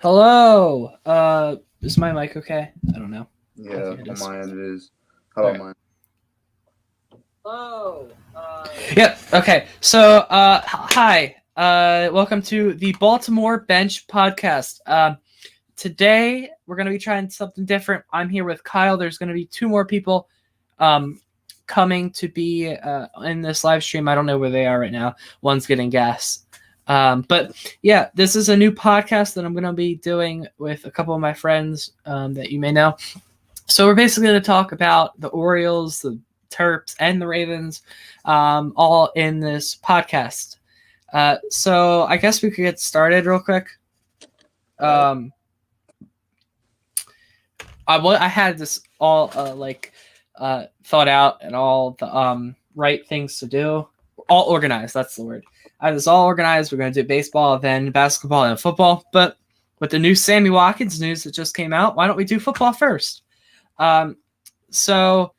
Hello. Is my mic okay? I don't know. Yeah, it on is. my end it is. How about Alright. mine? Hello. Yep. Okay. So, hi. Welcome to the Baltimore Bench Podcast. Today we're gonna be trying something different. I'm here with Kyle. There's gonna be two more people, coming to be in this live stream. I don't know where they are right now. One's getting gas. But yeah, this is a new podcast that I'm going to be doing with a couple of my friends that you may know. So we're basically going to talk about the Orioles, the Terps, and the Ravens all in this podcast. So I guess we could get started real quick. I had this all thought out and all the right things to do. All organized, that's the word. I have this all organized. We're going to do baseball, then basketball, and football. But with the new Sammy Watkins news that just came out, why don't we do football first? So,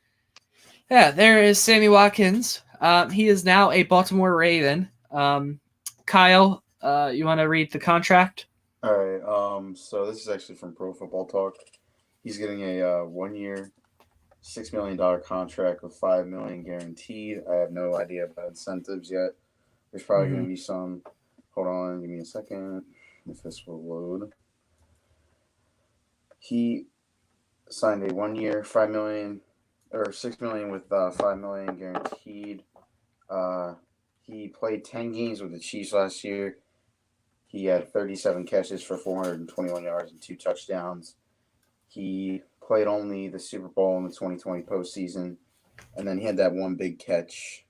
yeah, there is Sammy Watkins. He is now a Baltimore Raven. Kyle, you want to read the contract? All right. So this is actually from Pro Football Talk. He's getting a 1-year, $6 million contract with $5 million guaranteed. I have no idea about incentives yet. There's probably going to be some. Hold on, give me a second. If this will load. He signed a 1-year, $5 million or $6 million with $5 million guaranteed. He played 10 games with the Chiefs last year. He had 37 catches for 421 yards and 2 touchdowns. He played only the Super Bowl in the 2020 postseason, and then he had that one big catch.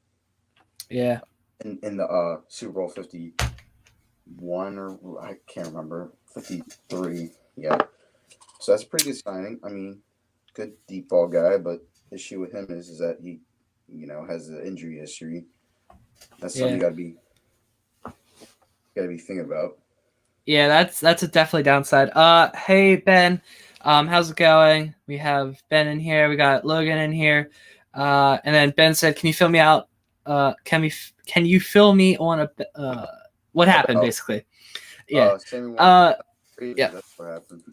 Yeah. In the Super Bowl 51 or I can't remember, 53. Yeah. So that's a pretty good signing. I mean, good deep ball guy, but the issue with him is that he, has an injury history. That's something you gotta be thinking about. Yeah, that's a definitely downside. Hey Ben, how's it going? We have Ben in here. We got Logan in here. And then Ben said, "Can you fill me out? Can you fill me on what happened basically?" Yeah. Sammy Yeah. That's what happened.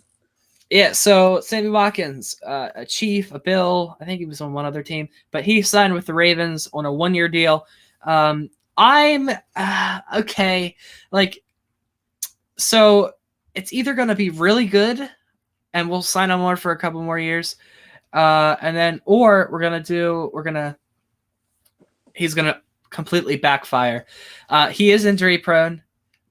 Yeah, so Sammy Watkins, a Chief, a Bill, I think he was on one other team, but he signed with the Ravens on a 1-year deal. I'm okay. So it's either going to be really good and we'll sign on more for a couple more years. Or he's going to completely backfire. He is injury prone.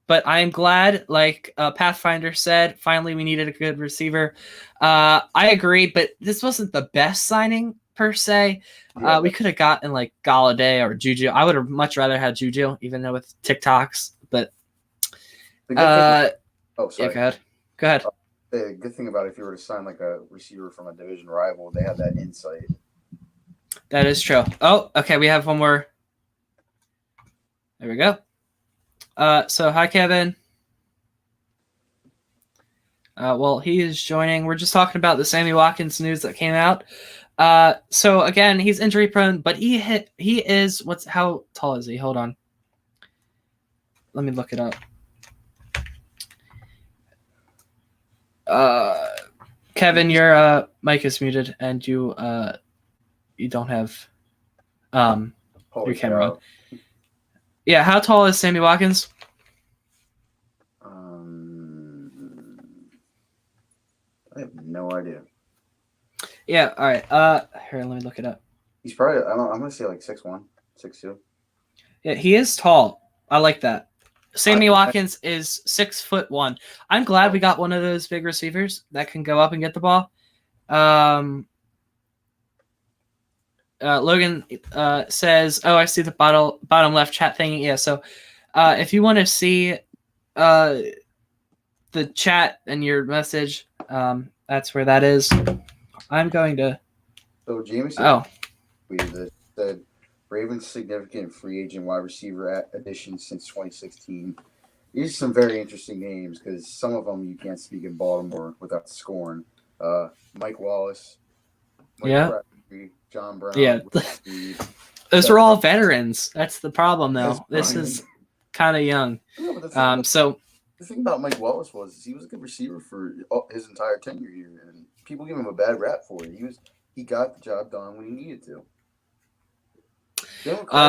But I am glad, like Pathfinder said, finally we needed a good receiver. I agree, but this wasn't the best signing per se. Yeah. We could have gotten like Galladay or Juju. I would have much rather had Juju, even though with TikToks. But sorry. Yeah, go ahead. The good thing about if you were to sign like a receiver from a division rival, they have that insight. That is true. Oh, okay, we have one more. There we go. So hi, Kevin. Well, he is joining. We're just talking about the Sammy Watkins news that came out. So again, he's injury prone, but he is how tall is he? Hold on. Let me look it up. Kevin, your mic is muted and you don't have your camera on. Yeah, how tall is Sammy Watkins? I have no idea. Yeah, all right. Here, let me look it up. He's probably, I'm going to say like 6'1", 6'2". Yeah, he is tall. I like that. Sammy Watkins is 6'1". I'm glad we got one of those big receivers that can go up and get the ball. Logan says, "Oh, I see the bottom left chat thing." Yeah, so if you want to see the chat and your message, that's where that is. I'm going to. So James said Ravens significant free agent wide receiver addition since 2016. These are some very interesting names because some of them you can't speak in Baltimore without scoring. Mike Wallace, Crabtree, John Brown. Yeah. Those are all veterans. That's the problem, though. This is kind of young. No, but the thing about Mike Wallace was he was a good receiver for his entire tenure here, and people give him a bad rap for it. He got the job done when he needed to.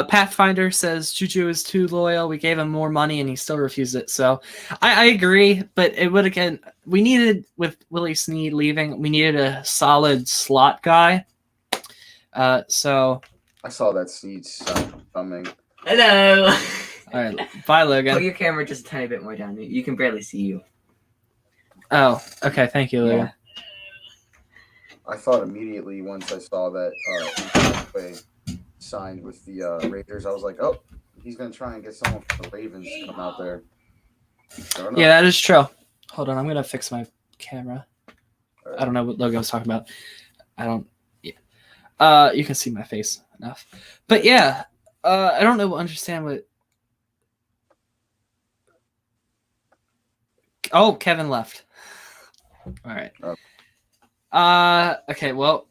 Pathfinder says Juju is too loyal. We gave him more money and he still refused it. So I agree, but it would again. We needed with Willie Snead leaving. We needed a solid slot guy. So I saw that Snead sign coming. Hello. All right, bye, Logan. Put your camera just a tiny bit more down. You can barely see you. Oh, okay. Thank you, Logan. Yeah. I thought immediately once I saw that signed with the Raiders, I was like, oh, he's going to try and get someone from the Ravens to come out there. Yeah, that is true. Hold on, I'm going to fix my camera. Right. I don't know what Logan was talking about. I don't. Yeah. You can see my face enough. But yeah, I don't understand what. Oh, Kevin left. All right. Okay. Well,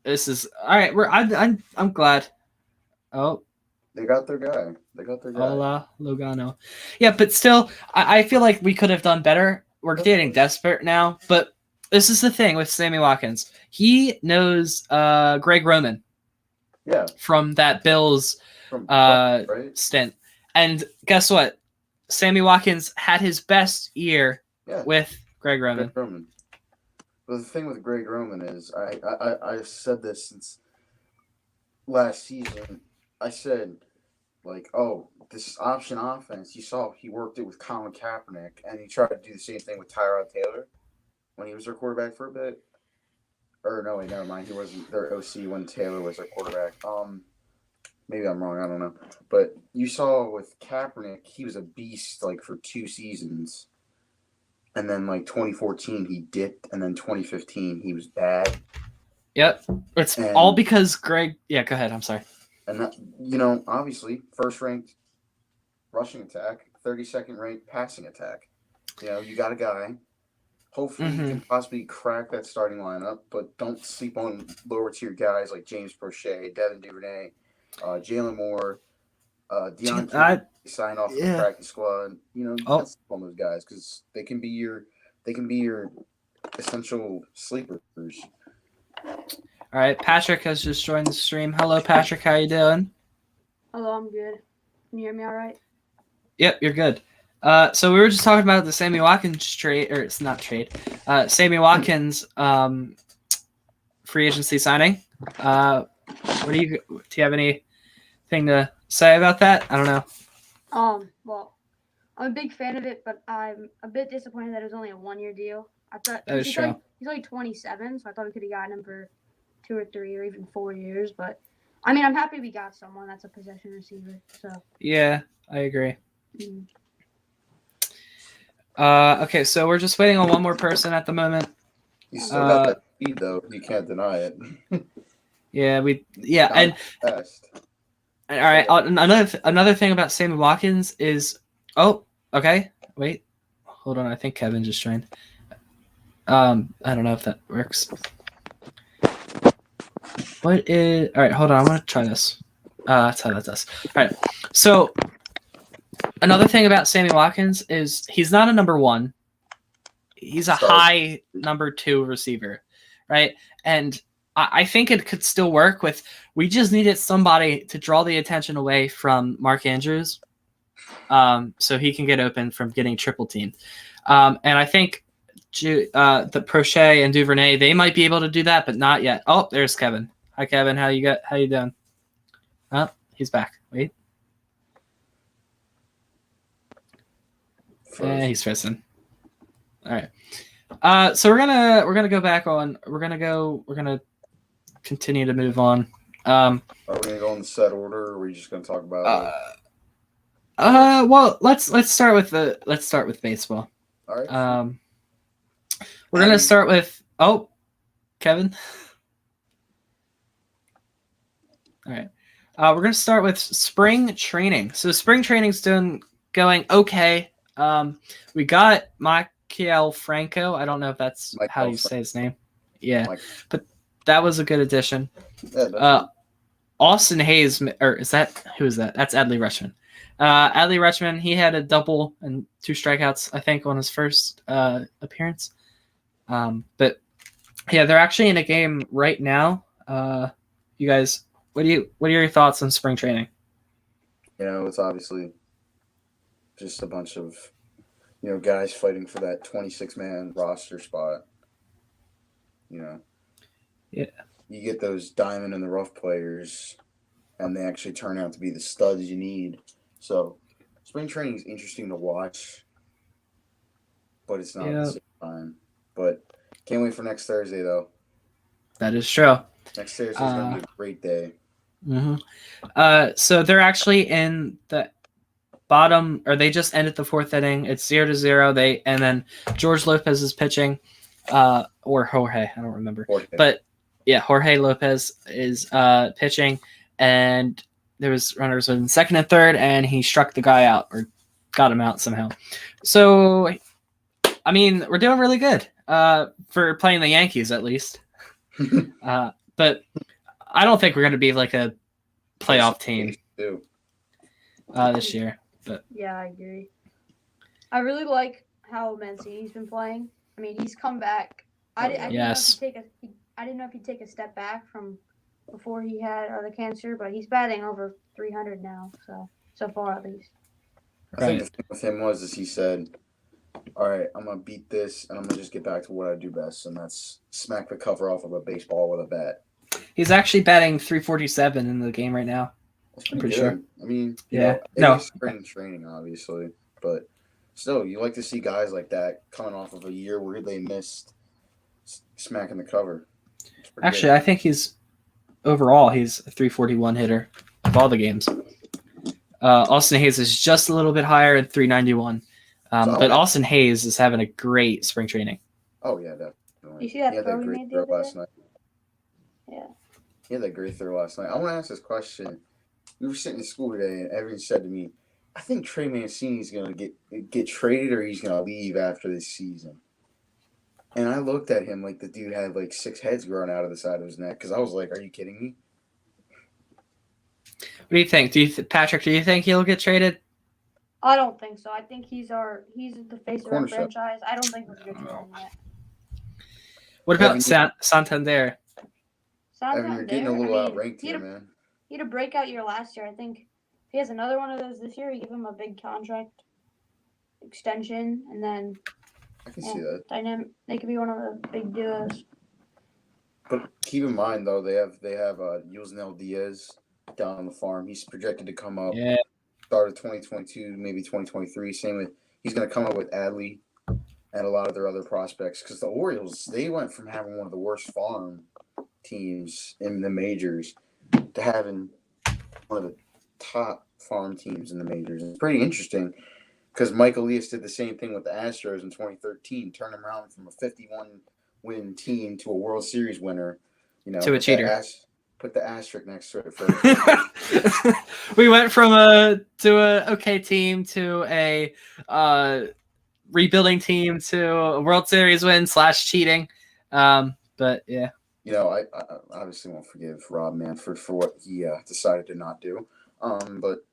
this is all right. I'm glad. Oh, they got their guy. Hola, Logano. Yeah, but still, I feel like we could have done better. We're getting desperate now, but this is the thing with Sammy Watkins. He knows Greg Roman. Yeah. From that Bills stint, and guess what? Sammy Watkins had his best year with Greg Roman. But the thing with Greg Roman is, I said this since last season. I said, like, oh, this option offense, you saw he worked it with Colin Kaepernick, and he tried to do the same thing with Tyrod Taylor when he was their quarterback for a bit. Or, no, wait, never mind. He wasn't their OC when Taylor was their quarterback. Maybe I'm wrong. I don't know. But you saw with Kaepernick, he was a beast, like, for 2 seasons. And then, like, 2014, he dipped. And then 2015, he was bad. Yep. It's all because Greg... Yeah, go ahead. I'm sorry. And, that, obviously, first-ranked rushing attack, 32nd ranked passing attack. You got a guy. Hopefully, you can possibly crack that starting lineup. But don't sleep on lower-tier guys like James Prochet, Devin Duvernay, Jalen Moore, Deontay signed off the practice squad. You can't sleep on those guys because they can be your essential sleepers. All right, Patrick has just joined the stream. Hello, Patrick. How you doing? Hello, I'm good. Can you hear me all right? Yep, you're good. So we were just talking about the Sammy Watkins trade, or it's not trade. Sammy Watkins free agency signing. Do you have anything to say about that? I don't know. Well, I'm a big fan of it, but I'm a bit disappointed that it was only a 1-year deal. I thought he's only 27, so I thought we could have gotten him for 2 or 3 or even 4 years. But I mean, I'm happy we got someone that's a possession receiver. So yeah, I agree. Okay, so we're just waiting on one more person at the moment. You still got that speed, though. You can't deny it. And all right. Another thing about Sammy Watkins is, okay, wait, hold on. I think Kevin just joined. I don't know if that works. All right, hold on. I'm gonna try this. That's how that does. All right. So another thing about Sammy Watkins is he's not a number 1. He's a high number 2 receiver, right? And I think it could still work with. We just needed somebody to draw the attention away from Mark Andrews, so he can get open from getting triple teamed. And I think the Prochet and Duvernay, they might be able to do that, but not yet. Oh, there's Kevin. Hi, Kevin. How you doing? Oh, he's back. Wait. He's frozen. All right. So we're gonna go back on. We're gonna continue to move on. Are we gonna go in the set order, or are we just gonna talk about? Well, let's start with baseball. All right. We're gonna start with Kevin. All right. We're gonna start with spring training. So spring training's going okay. We got Michael Franco. I don't know if that's how you say his name. Yeah, but that was a good addition. Yeah, Austin Hayes, or who is that? That's Adley Rushman. Adley Rutschman, he had a double and 2 strikeouts, I think, on his first appearance. But yeah, they're actually in a game right now. You guys, what are your thoughts on spring training? It's obviously just a bunch of guys fighting for that 26-man roster spot. Yeah. You get those diamond in the rough players, and they actually turn out to be the studs you need. So, spring training is interesting to watch, but it's not at the same time. But can't wait for next Thursday, though. That is true. Next Thursday is going to be a great day. Mm-hmm. So they're actually in the bottom, or they just ended the 4th inning. It's 0-0. And then George Lopez is pitching, or Jorge, I don't remember. But yeah, Jorge Lopez is pitching, and there was runners in 2nd and 3rd, and he struck the guy out or got him out somehow. So, I mean, we're doing really good for playing the Yankees at least. But I don't think we're going to be like a playoff team this year. But yeah, I agree. I really like how Mancini's been playing. I mean, he's come back. I didn't know if he'd take a step back from before he had the cancer, but he's batting over 300 now. So far at least. I think the thing with him was he said, "All right, I'm gonna beat this, and I'm gonna just get back to what I do best, and that's smack the cover off of a baseball with a bat." He's actually batting 347 in the game right now. I'm pretty sure. I mean, spring training, obviously, but still, you like to see guys like that coming off of a year where they missed smacking the cover. Actually, I think he's a 341 hitter of all the games. Austin Hayes is just a little bit higher at 391. But Austin Hayes is having a great spring training. Oh, yeah, definitely. You see that he had that great throw last night. Yeah. He had that great throw last night. I want to ask this question. We were sitting in school today, and Evan said to me, I think Trey Mancini's going to get traded or he's going to leave after this season. And I looked at him like the dude had like 6 heads growing out of the side of his neck because I was like, are you kidding me? What do you think? Patrick, do you think he'll get traded? I don't think so. I think he's the face of our franchise. I don't think we're going to trade him yet. What about Santander? Evan, you're getting a little outranked here, man. He had a breakout year last year. I think if he has another one of those this year, you give him a big contract extension, and then I can see that. They could be one of the big duos. But keep in mind, though, they have Yusniel Diaz down on the farm. He's projected to come up. Yeah. Start of 2022, maybe 2023. He's going to come up with Adley and a lot of their other prospects because the Orioles, they went from having one of the worst farm teams in the majors to having one of the top farm teams in the majors. It's pretty interesting because Mike Elias did the same thing with the Astros in 2013, turned them around from a 51-win team to a World Series winner. To a cheater. Put the asterisk next to it for We went from a okay team to a rebuilding team to a World Series win / cheating. But yeah. I obviously won't forgive Rob Manfred for what he decided to not do. But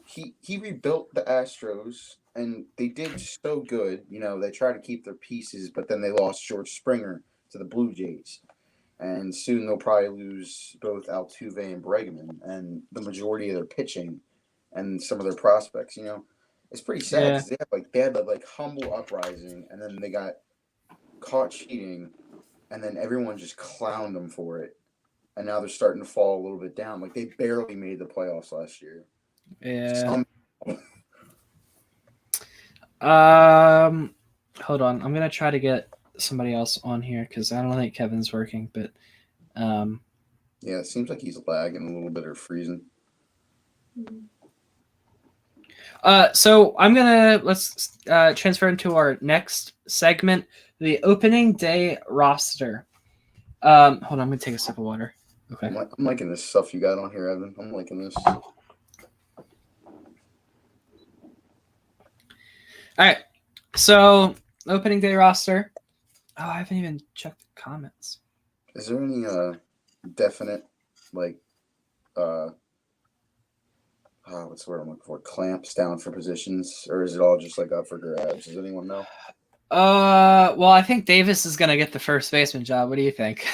he rebuilt the Astros, and they did so good. They tried to keep their pieces, but then they lost George Springer to the Blue Jays. And soon they'll probably lose both Altuve and Bregman and the majority of their pitching and some of their prospects. It's pretty sad because they had that humble uprising, and then they got caught cheating, and then everyone just clowned them for it. And now they're starting to fall a little bit down. Like, they barely made the playoffs last year. Yeah. Hold on. I'm going to try to get somebody else on here because I don't think Kevin's working, but yeah, it seems like he's lagging a little bit or freezing. So let's transfer into our next segment, the opening day roster. Hold on, I'm gonna take a sip of water. Okay. I'm liking this stuff you got on here, Evan. I'm liking this. All right. So opening day roster. Oh, I haven't even checked the comments. Is there any definite what's the word I'm looking for? Clamps down for positions, or is it all just like up for grabs? Does anyone know? Well, I think Davis is gonna get the first baseman job. What do you think?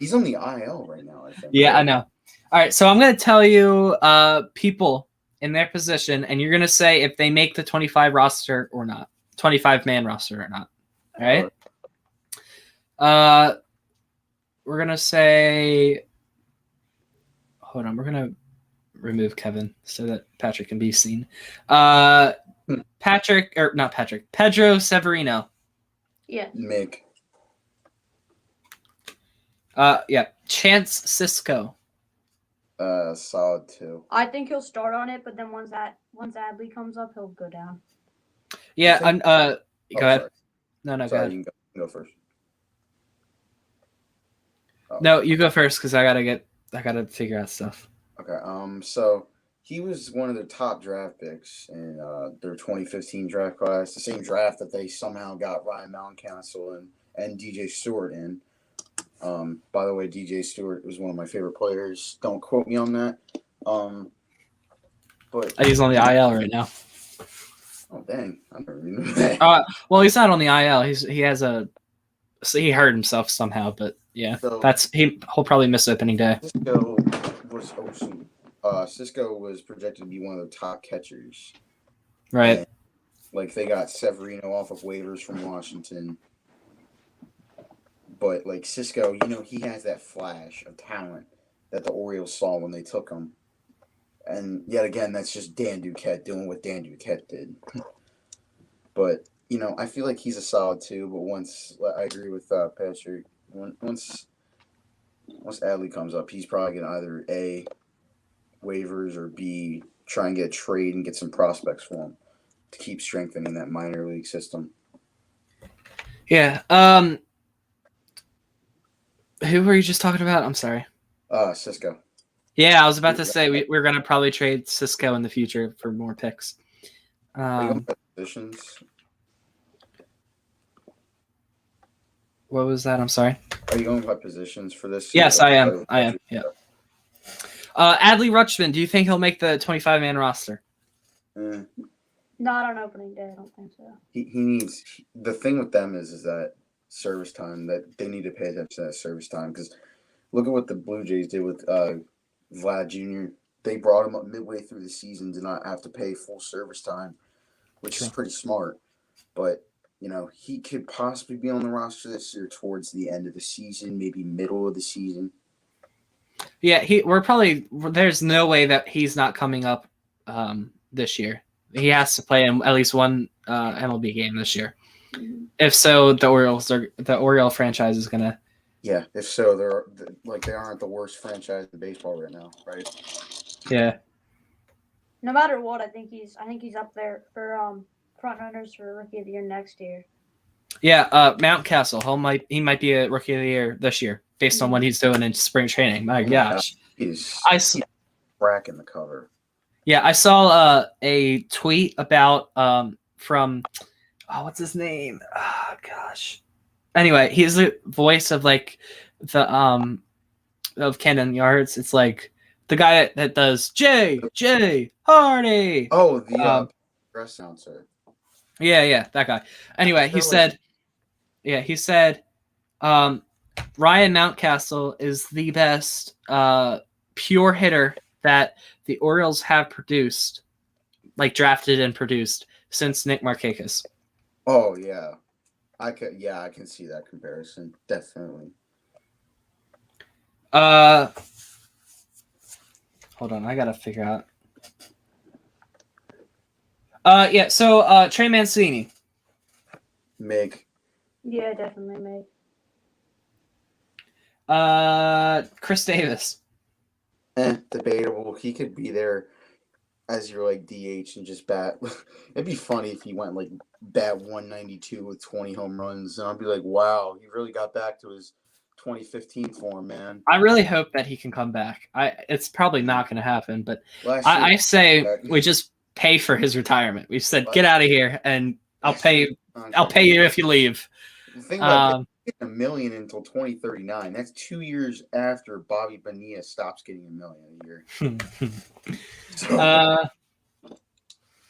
He's on the IL right now, I think. Yeah, right? I know. All right, so I'm gonna tell you people in their position, and you're gonna say if they make the 25 roster or not, 25-man roster or not. All right. We're gonna say. Hold on, we're gonna remove Kevin so that Patrick can be seen. Pedro Severino. Yeah. Mick. Yeah. Chance Cisco. Solid 2. I think he'll start on it, but then once Adley comes up, he'll go down. Yeah. think- Go ahead. Sorry. No, go Sorry, ahead. you can go first. Oh. No, you go first because I gotta figure out stuff. Okay. So he was one of their top draft picks in their 2015 draft class, the same draft that they somehow got Ryan Mountcastle and DJ Stewart in. By the way, DJ Stewart was one of my favorite players. Don't quote me on that. But He's on the IL right now. oh dang, I never even knew that. Well, he's not on the IL. He hurt himself somehow, but yeah, So- he'll probably miss opening day. Cisco was projected to be one of the top catchers. Right. And, like they got Severino off of waivers from Washington. But like Cisco, he has that flash of talent that the Orioles saw when they took him. And yet again, that's just Dan Duquette doing what Dan Duquette did. But, I feel like he's a solid 2, but I agree with Patrick. Once Adley comes up, he's probably going to either A, waivers, or B, try and get a trade and get some prospects for him to keep strengthening that minor league system. Yeah. Who were you just talking about? I'm sorry. Cisco. Yeah, I was about to say we're gonna probably trade Cisco in the future for more picks. Are you going by positions? What was that? I'm sorry. Are you going by positions for this? Yes, I am. Yeah. Adley Rutschman, do you think he'll make the 25-man roster? Not on opening day, I don't think so. He needs the thing with them is that service time, that they need to pay attention to that service time, because look at what the Blue Jays did with Vlad Jr. They brought him up midway through the season to not have to pay full service time, which is pretty smart. But he could possibly be on the roster this year towards the end of the season, maybe middle of the season. Yeah, there's no way that he's not coming up this year. He has to play in at least one MLB game this year. Mm-hmm. If so, the Oriole franchise is gonna. Yeah, if so, they aren't the worst franchise in baseball right now, right? Yeah. No matter what, I think he's up there for front runners for Rookie of the Year next year. Yeah, Mountcastle, he might be a Rookie of the Year this year based on what he's doing in spring training. My gosh, He's cracking the cover. Yeah, I saw a tweet about from what's his name? Oh gosh. Anyway, he's the voice of like the of Camden Yards. It's like the guy that does J Hardy. Oh, the press announcer. Yeah, that guy. Anyway, he said Ryan Mountcastle is the best pure hitter that the Orioles have produced, like drafted and produced, since Nick Markakis. Oh yeah, I can see that comparison, definitely. Hold on, I gotta figure out. So Trey Mancini. Meg. Yeah, definitely Meg. Chris Davis. Debatable. He could be there as your like DH and just bat. It'd be funny if he went like bat 192 with 20 home runs, and I'd be like, wow, he really got back to his 2015 form, man. I really hope that he can come back. It's probably not going to happen, but I say we just pay for his retirement. We said get out of here, and I'll pay you if you leave. The thing about getting $1 million until 2039. That's 2 years after Bobby Bonilla stops getting $1 million a year. So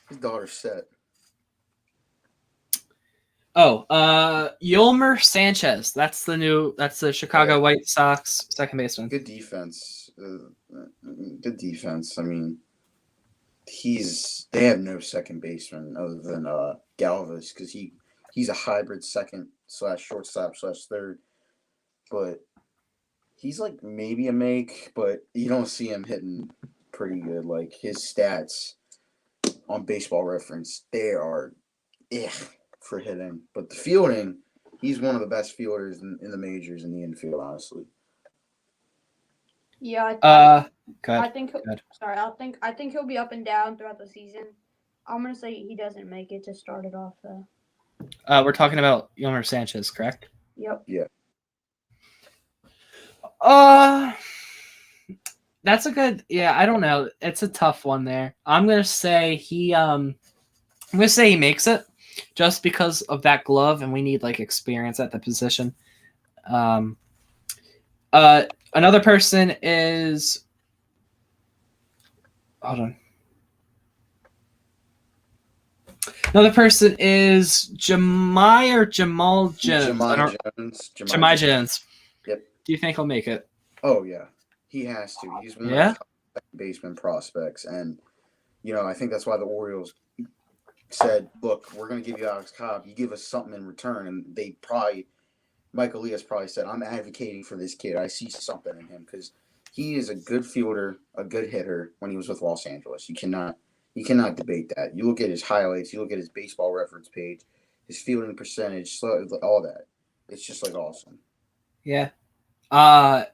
his daughter's set. Yolmer Sanchez. That's the Chicago White Sox second baseman. Good defense. Good defense. I mean, they have no second baseman other than Galvis because he's a hybrid second / shortstop / third, but he's like maybe a make, but you don't see him hitting pretty good. Like his stats on Baseball Reference, they are for hitting, but the fielding, he's one of the best fielders in the majors in the infield, honestly. Yeah, I think he'll be up and down throughout the season. I'm gonna say he doesn't make it to start it off though. We're talking about Yolmer Sanchez, correct? Yep. Yeah. That's a good. Yeah, I don't know. It's a tough one there. I'm gonna say he makes it, just because of that glove, and we need like experience at the position. Another person is. Hold on. Another person is Jamal Jones. Jamal Jones. Yep. Do you think he'll make it? Oh yeah, he has to. He's one of the top baseman prospects, and I think that's why the Orioles said, "Look, we're going to give you Alex Cobb. You give us something in return." And Mike Elias probably said, "I'm advocating for this kid. I see something in him because he is a good fielder, a good hitter. When he was with Los Angeles, you cannot debate that. You look at his highlights, you look at his Baseball Reference page, his fielding percentage, all that. It's just like awesome." Yeah. I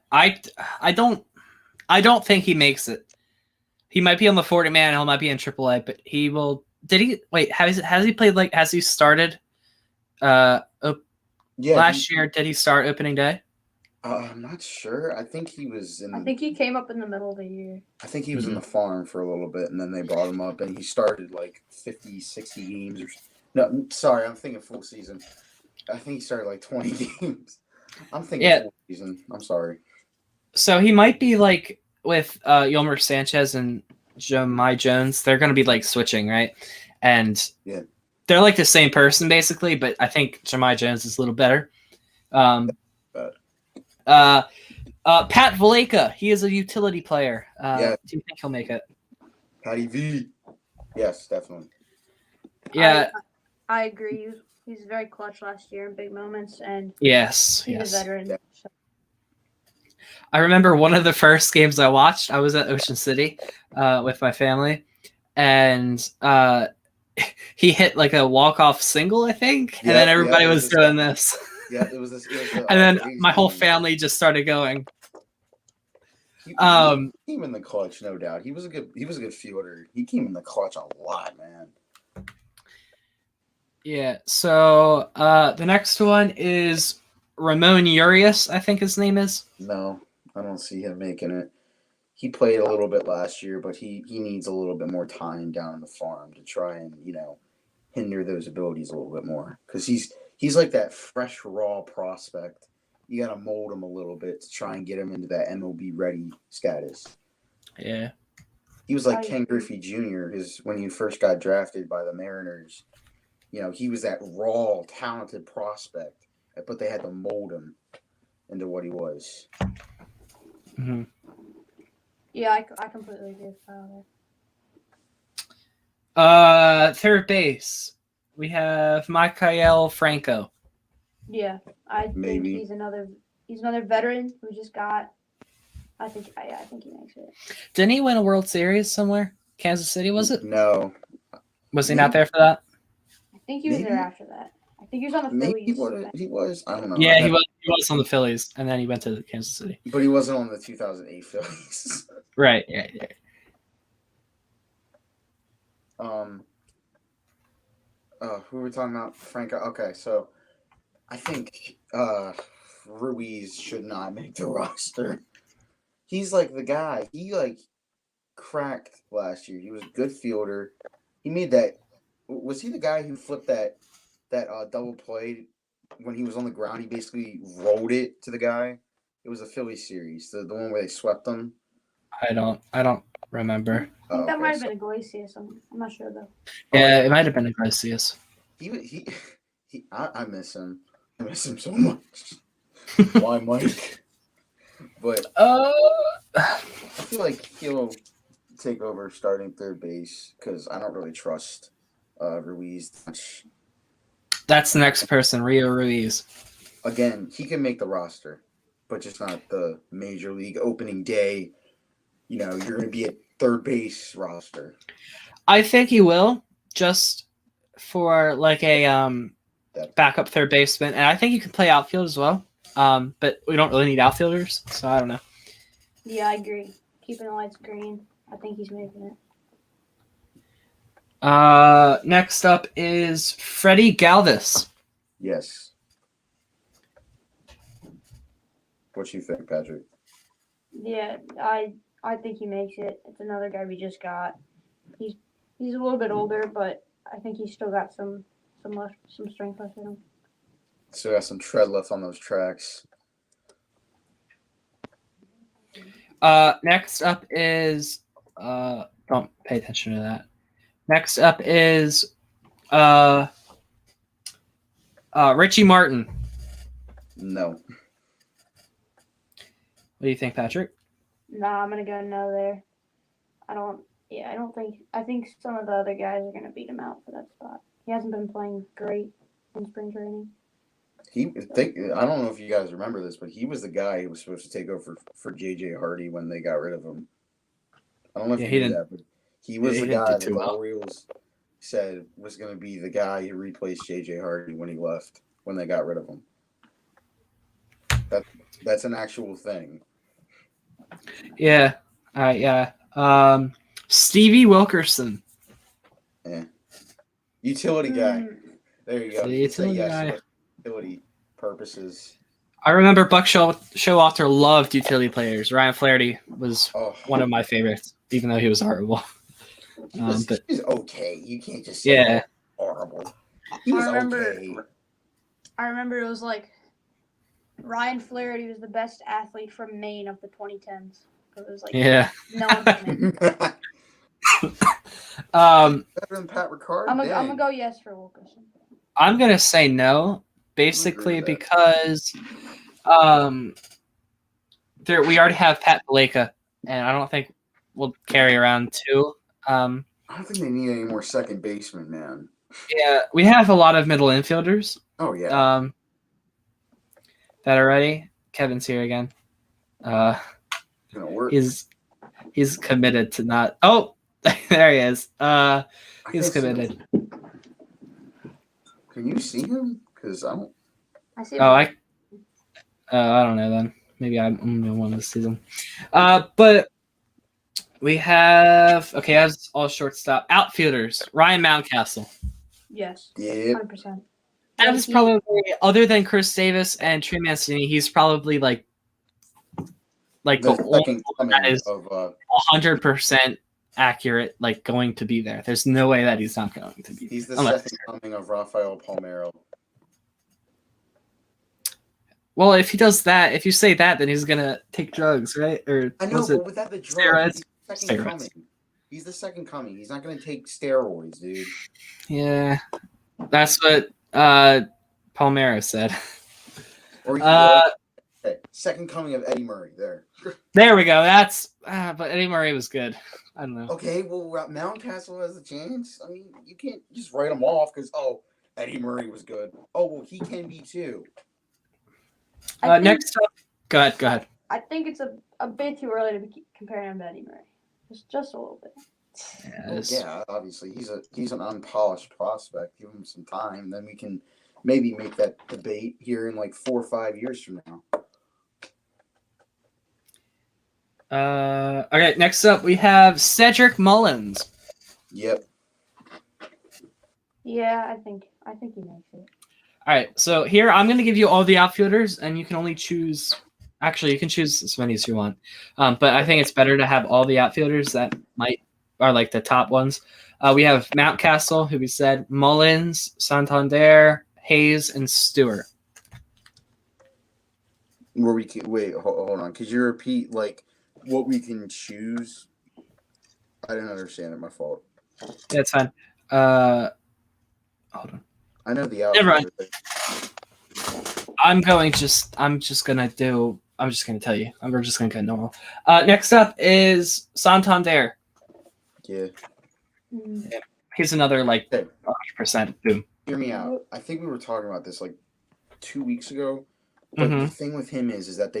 don't think he makes it. He might be on the 40 man. He might be in AAA, but he will. Did he wait? Has he played Has he started? Last year, did he start opening day? I'm not sure. I think he was I think he came up in the middle of the year. I think he was in the farm for a little bit, and then they brought him up, and he started like 50, 60 games. No, sorry, I'm thinking full season. I think he started like 20 games. I'm thinking full season. I'm sorry. So he might be like with Yolmer Sanchez and Jamal Jones. They're going to be like switching, right? And they're like the same person basically, but I think Jamal Jones is a little better. Pat Valleca, he is a utility player. Do you think he'll make it? Patty V. Yes, definitely. Yeah. I agree. He's very clutch last year in big moments, and he's a veteran. Yeah. I remember one of the first games I watched. I was at Ocean City with my family, and he hit like a walk-off single, I think, and then everybody was doing this. Yeah, it was this. And then my whole family just started going. He came in the clutch, no doubt. He was a good fielder. He came in the clutch a lot, man. Yeah. So the next one is Ramon Urias, I think his name is. No, I don't see him making it. He played a little bit last year, but he needs a little bit more time down in the farm to try and hinder those abilities a little bit more, because he's like that fresh raw prospect. You got to mold him a little bit to try and get him into that MLB ready status. Yeah. He was like Ken Griffey Jr. When he first got drafted by the Mariners. He was that raw, talented prospect, but they had to mold him into what he was. Mm-hmm. Yeah, I completely agree with that. Third base, we have Mikael Franco. Yeah, I think he's another veteran who just got. I think he makes it. Didn't he win a World Series somewhere? Kansas City, was it? No. Was he not there for that? I think he was there after that. I think he was on the Phillies. He was. I don't know. Yeah, he was on the Phillies, and then he went to Kansas City. But he wasn't on the 2008 Phillies. Right. Yeah. Who were we talking about? Franco. Okay, so I think Ruiz should not make the roster. He's like the guy. He like cracked last year. He was a good fielder. He made that. Was he the guy who flipped that double play when he was on the ground, he basically rolled it to the guy. It was a Philly series, the one where they swept them. I don't remember. I think that okay, might have so been Iglesias. I'm not sure though. Yeah, it might have been Iglesias. he I miss him. I miss him so much. Why, Mike? But I feel like he'll take over starting third base because I don't really trust Ruiz much. That's the next person, Rio Ruiz. Again, he can make the roster, but just not the major league opening day. You know, you're going to be at third base roster. I think he will, just for like a backup third baseman, and I think he can play outfield as well. But we don't really need outfielders, so I don't know. Yeah, I agree. Keeping the lights green. I think he's making it. Next up is Freddie Galvis. Yes. What you think, Patrick? Yeah, I think he makes it. It's another guy we just got. He's a little bit older, but I think he's still got some strength left in him. Still got some tread left on those tracks. Next up is don't pay attention to that. Next up is Richie Martin. No. What do you think, Patrick? Nah, I'm gonna go no there. I think some of the other guys are gonna beat him out for that spot. He hasn't been playing great in spring training. I don't know if you guys remember this, but he was the guy who was supposed to take over for J.J. Hardy when they got rid of him. I don't know if you knew that, but he was the guy that the Orioles said was going to be the guy who replaced J.J. Hardy when he left, when they got rid of him. That's an actual thing. Yeah. Yeah. Stevie Wilkerson. Yeah. Utility guy. There you go. The utility guy. Utility purposes. I remember Buck Showalter loved utility players. Ryan Flaherty was one of my favorites, even though he was horrible. He was okay. You can't just say horrible. He was okay. I remember it was like Ryan Flaherty was the best athlete from Maine of the 2010s. It was like no one. Better than Pat Ricard. I'm gonna go yes for Wilkerson. I'm gonna say no, basically because we already have Pat Baleka, and I don't think we'll carry around two. I don't think they need any more second basemen, man. Yeah, we have a lot of middle infielders. Oh yeah. That are ready. Kevin's here again. He's committed to not. Oh, there he is. He's committed. Can you see him? Because I don't. I see him. I don't know then. Maybe I'm the one this season. But we have that's all shortstop. Outfielders. Ryan Mountcastle. Yes. Yeah. 100%. That was probably, other than Chris Davis and Trey Mancini, he's probably like the second coming that is of 100% accurate, like going to be there. There's no way that he's not going to be. He's the second coming of Rafael Palmeiro. Well, if he does that, if you say that, then he's gonna take drugs, right? Or I know, but without the drugs, he's the second coming. He's not gonna take steroids, dude. Yeah, that's what Palmeiro said. Or second coming of Eddie Murray. There we go. That's but Eddie Murray was good. I don't know. Okay, well, Mountcastle has a chance. I mean, you can't just write him off because Eddie Murray was good. Oh, well, he can be too. Next up, go ahead. I think it's a bit too early to be comparing him to Eddie Murray. Just a little bit. Yeah, obviously he's an unpolished prospect. Give him some time, then we can maybe make that debate here in like 4 or 5 years from now. Okay, next up we have Cedric Mullins. Yep. Yeah, I think he makes it. All right, so here I'm going to give you all the outfielders, and you can only choose. Actually, you can choose as many as you want, but I think it's better to have all the outfielders that are like the top ones. We have Mountcastle, who we said, Mullins, Santander, Hayes, and Stewart. Where we can wait, hold on. Could you repeat like what we can choose? I didn't understand it. My fault. Yeah, it's fine. Hold on. I know the Never mind. outfit. I'm just gonna tell you. We're just gonna get normal. Next up is Santander. Yeah. He's another like Okay. 100% boom. Hear me out. I think we were talking about this like 2 weeks ago. But the thing with him is that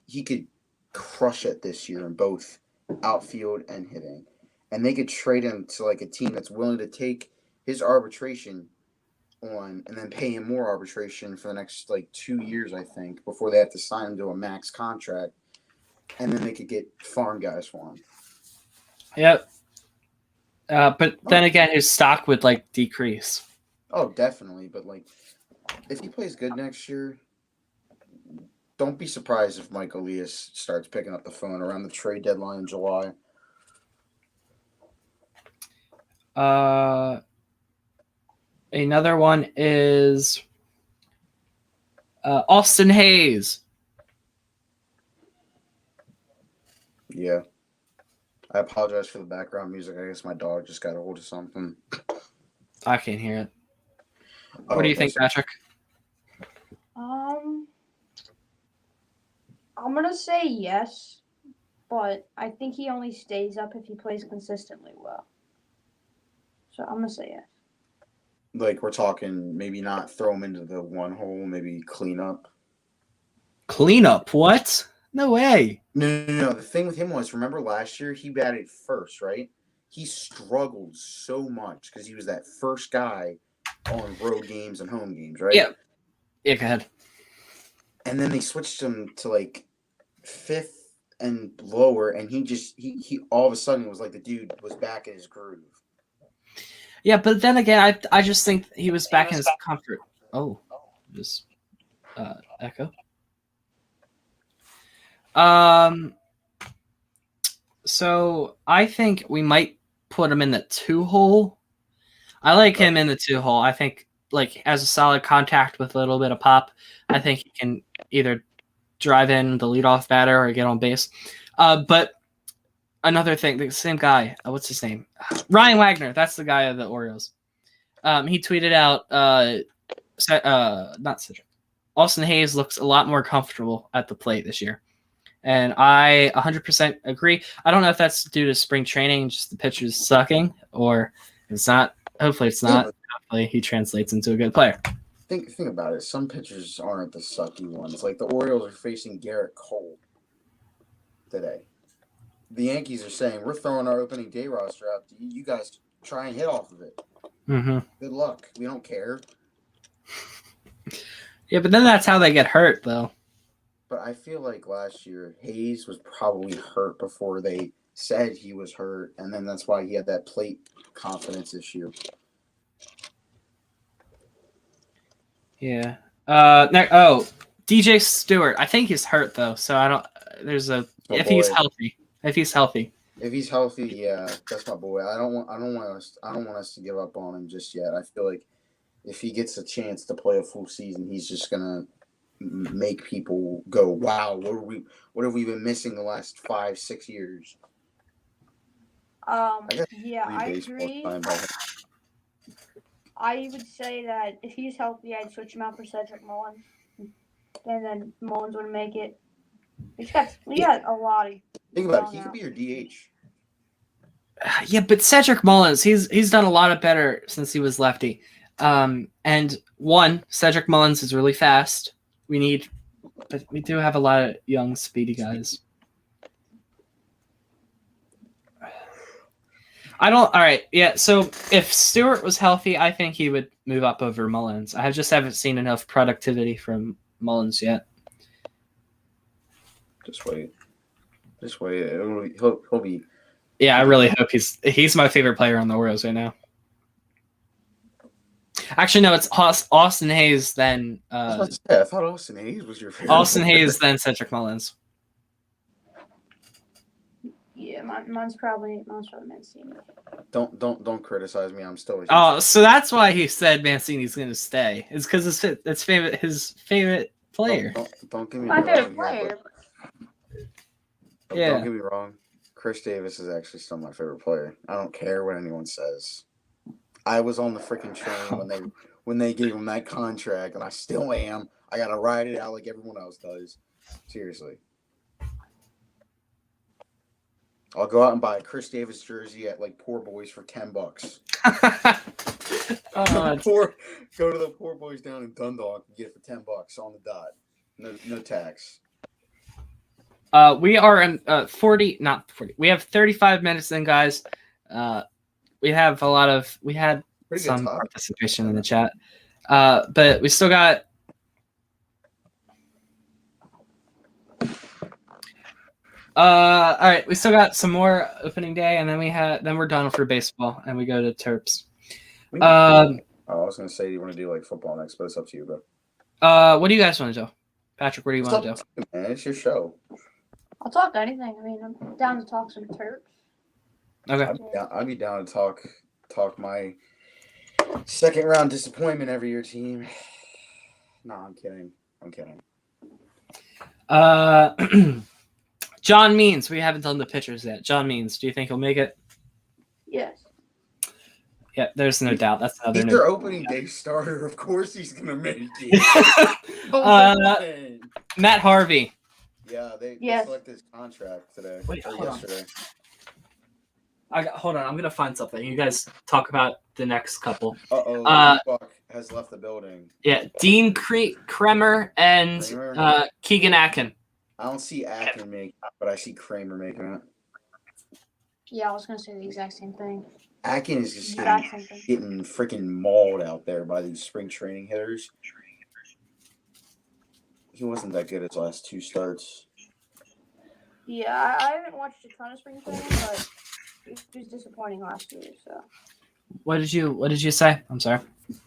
he could crush it this year in both outfield and hitting. And they could trade him to like a team that's willing to take his arbitration on and then pay him more arbitration for the next like 2 years, I think, before they have to sign him to a max contract. And then they could get farm guys for him. Yep. But then again, his stock would like decrease. Oh, definitely. But like, if he plays good next year, don't be surprised if Mike Elias starts picking up the phone around the trade deadline in July. Another one is Austin Hayes. Yeah. I apologize for the background music. I guess my dog just got a hold of something. I can't hear it. What do you think, Patrick? I'm gonna say yes, but I think he only stays up if he plays consistently well. So I'm gonna say yes. Like we're talking, maybe not throw him into the one hole, maybe clean up. Clean up? What? No way. No. The thing with him was, remember last year he batted first, right? He struggled so much because he was that first guy on road games and home games, right? Yeah. Yeah, go ahead. And then they switched him to like fifth and lower, and he all of a sudden was like the dude was back in his groove. Yeah, but then again, I just think he was back in his comfort. Oh, just echo. So I think we might put him in the 2-hole. I like him in the 2-hole. I think like as a solid contact with a little bit of pop. I think he can either drive in the leadoff batter or get on base. But another thing, the same guy. What's his name? Ryan Wagner. That's the guy of the Orioles. He tweeted out, not Cedric. Austin Hayes looks a lot more comfortable at the plate this year. And I 100% agree. I don't know if that's due to spring training, just the pitchers sucking, or it's not. Hopefully it's not. Hopefully he translates into a good player. Think about it. Some pitchers aren't the sucky ones. Like the Orioles are facing Garrett Cole today. The Yankees are saying, we're throwing our opening day roster out. You guys try and hit off of it. Mm-hmm. Good luck. We don't care. Yeah, but then that's how they get hurt, though. But I feel like last year, Hayes was probably hurt before they said he was hurt, and then that's why he had that plate confidence issue. Yeah. DJ Stewart. I think he's hurt, though, so I don't – he's healthy. If he's healthy. If he's healthy, yeah, that's my boy. I don't want us to give up on him just yet. I feel like if he gets a chance to play a full season, he's just gonna make people go, "Wow, what have we been missing the last 5-6 years?" Yeah, I agree. I would say that if he's healthy, I'd switch him out for Cedric Mullins, and then Mullins wouldn't make it. We got a lot of. Think about it. He could be your DH. Yeah, but Cedric Mullins, he's done a lot of better since he was lefty. And Cedric Mullins is really fast. But we do have a lot of young, speedy guys. All right, yeah, so if Stewart was healthy, I think he would move up over Mullins. I just haven't seen enough productivity from Mullins yet. Just wait. He'll be. Yeah, I really hope he's my favorite player on the Orioles right now. Actually, no, it's Austin Hayes, then. I thought Austin Hayes was your favorite. Austin Hayes, then Cedric Mullins. Yeah, mine's probably Mancini. Don't criticize me. I'm still. Oh, so that's why he said Mancini's going to stay. It's because his favorite player. Don't get me My wrong. favorite here, player. but Yeah. don't get me wrong. Chris Davis is actually still my favorite player. I don't care what anyone says. I was on the freaking train when they gave him that contract, and I still am. I gotta ride it out like everyone else does. Seriously. I'll go out and buy a Chris Davis jersey at like Poor Boys for $10. Go to the Poor Boys down in Dundalk and get it for $10 on the dot. No tax. We are in 40, not 40. We have 35 minutes in, guys. We had Pretty some good talk. participation in the chat. But we still got all right, we still got some more opening day, and then we're done for baseball and we go to Terps. I was gonna say you want to do like football next, but it's up to you, bro. What do you guys want to do? Patrick, what do you want to do? Man, it's your show. I'll talk anything. I mean, I'm down to talk some Terps. Okay. I'd be down to talk my second round disappointment every year team. No, I'm kidding. John Means, we haven't done the pitchers yet. John Means, do you think he'll make it? Yes. Yeah, there's no doubt. That's another. He's their opening day starter. Of course, he's gonna make it. Matt Harvey. Yeah, they selected his contract today. Wait, or hold on. yesterday. Hold on. I'm gonna find something. You guys talk about the next couple. Buck has left the building. Yeah, Dean Kremer and Keegan Akin. I don't see Akin making it, but I see Kramer making it. Yeah, I was gonna say the exact same thing. Akin is just getting freaking mauled out there by these spring training hitters. He wasn't that good his last two starts. Yeah, I haven't watched a ton of spring training, but it was disappointing last year. So. What did you say? I'm sorry.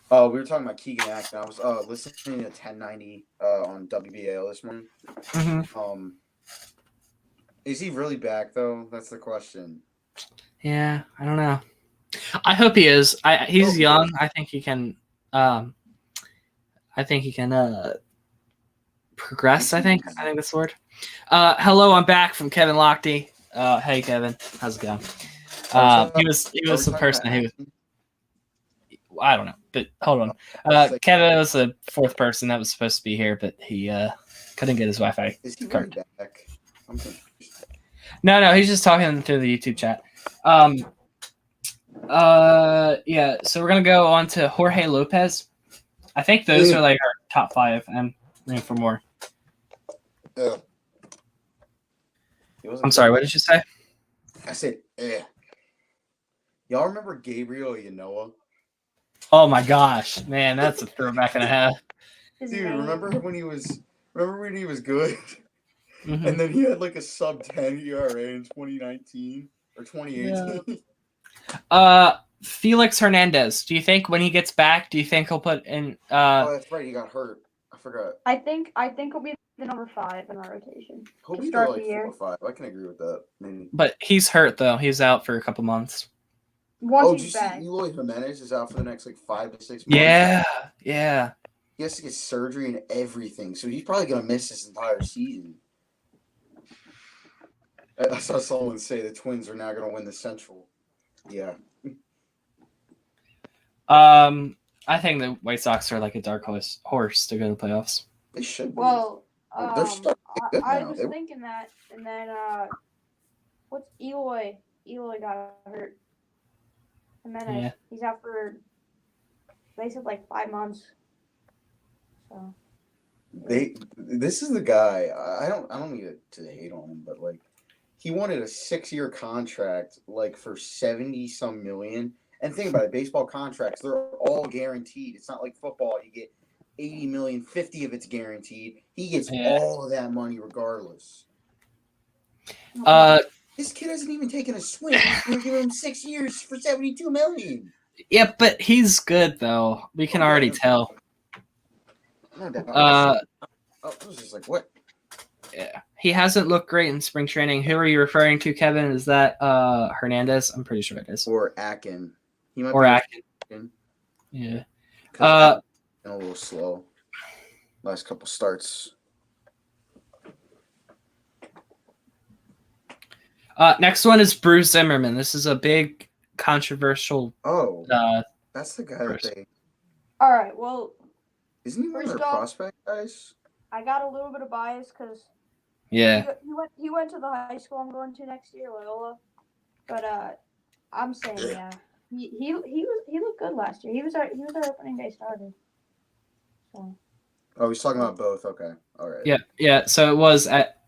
Oh, we were talking about Keegan Akin. I was listening to 1090 on WBAL this morning. Mm-hmm. Is he really back though? That's the question. Yeah, I don't know. I hope he is. He's young. I think he can. Progress. I think that's the word. Hello, I'm back from Kevin Lochte. Hey, Kevin, how's it going? He was the person who. I don't know, but hold on. Kevin was the fourth person that was supposed to be here, but he couldn't get his Wi-Fi. Is he really back? No, he's just talking through the YouTube chat. Yeah, so we're gonna go on to Jorge Lopez. I think those are like our top five. I'm looking for more. I'm sorry, what did you say? I said, y'all remember Gabriel Yanoa? Oh my gosh, man, that's a throwback and a half. Dude, remember when he was good? Mm-hmm. And then he had like a sub 10 ERA in 2019 or 2018. Yeah. Felix Hernandez. Do you think when he gets back, do you think he'll put in oh, that's right, he got hurt. I forgot. I think he'll be the number 5 in our rotation. He'll be like 4 or 5. I can agree with that. Maybe. But he's hurt though. He's out for a couple months. Once he's back. Eloy Jimenez is out for the next like 5 to 6 months. Yeah. He has to get surgery and everything, so he's probably gonna miss this entire season. I saw someone say the Twins are now gonna win the Central. Yeah. I think the White Sox are like a dark horse to go to the playoffs. They should be. Well, they're starting to get good I now. was thinking that, and then what's Eloy? Eloy got hurt. Jimenez, he's out for. They said like 5 months. So. This is the guy. I don't need to hate on him, but like, he wanted a 6-year contract, like for 70-some million. And think about it, baseball contracts, they're all guaranteed. It's not like football. You get 80 million, 50 of it's guaranteed. He gets all of that money regardless. This kid hasn't even taken a swing. We're giving him 6 years for 72 million. Yeah, but he's good though. We can already tell. No doubt. I was just like, what? Yeah. He hasn't looked great in spring training. Who are you referring to, Kevin? Is that Hernandez? I'm pretty sure it is. Or Akin. Or Akin. Yeah. A little slow. last couple starts. Next one is Bruce Zimmerman. This is a big controversial. Oh, that's the guy that person. they. All right. Well, Isn't he one of their First off- prospect guys? I got a little bit of bias because Yeah. he went to the high school I'm going to next year, Loyola. But I'm saying yeah, he looked good last year. He was our opening day starter. So Oh, he's talking about both. Okay, all right. Yeah. So it was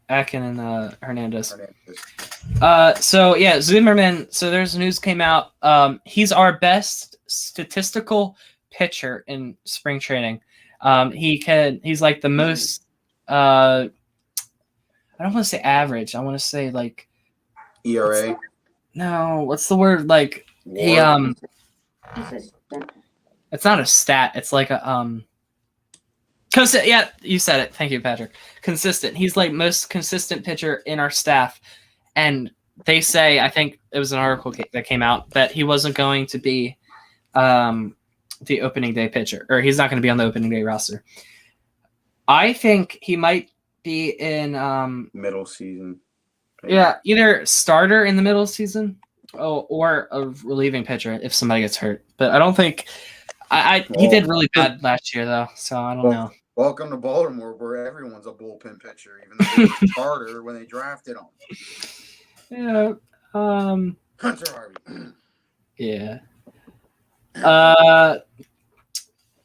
Akin and Hernandez. Hernandez. So yeah, Zimmerman. So there's news came out. He's our best statistical pitcher in spring training. He's like the most. I don't want to say average. I want to say like ERA. no. What's the word? Like he consistent. It's not a stat. It's like a Yeah, you said it. Thank you, Patrick. Consistent. He's like most consistent pitcher in our staff, and they say, I think it was an article that came out, that he wasn't going to be the opening day pitcher, or he's not going to be on the opening day roster. I think he might be in Middle season. yeah, either starter in the middle of the season or a relieving pitcher if somebody gets hurt. But I don't think he did really bad last year though, so I don't know. Welcome to Baltimore, where everyone's a bullpen pitcher, even though they were starter when they drafted him. Yeah. Hunter Harvey. Yeah.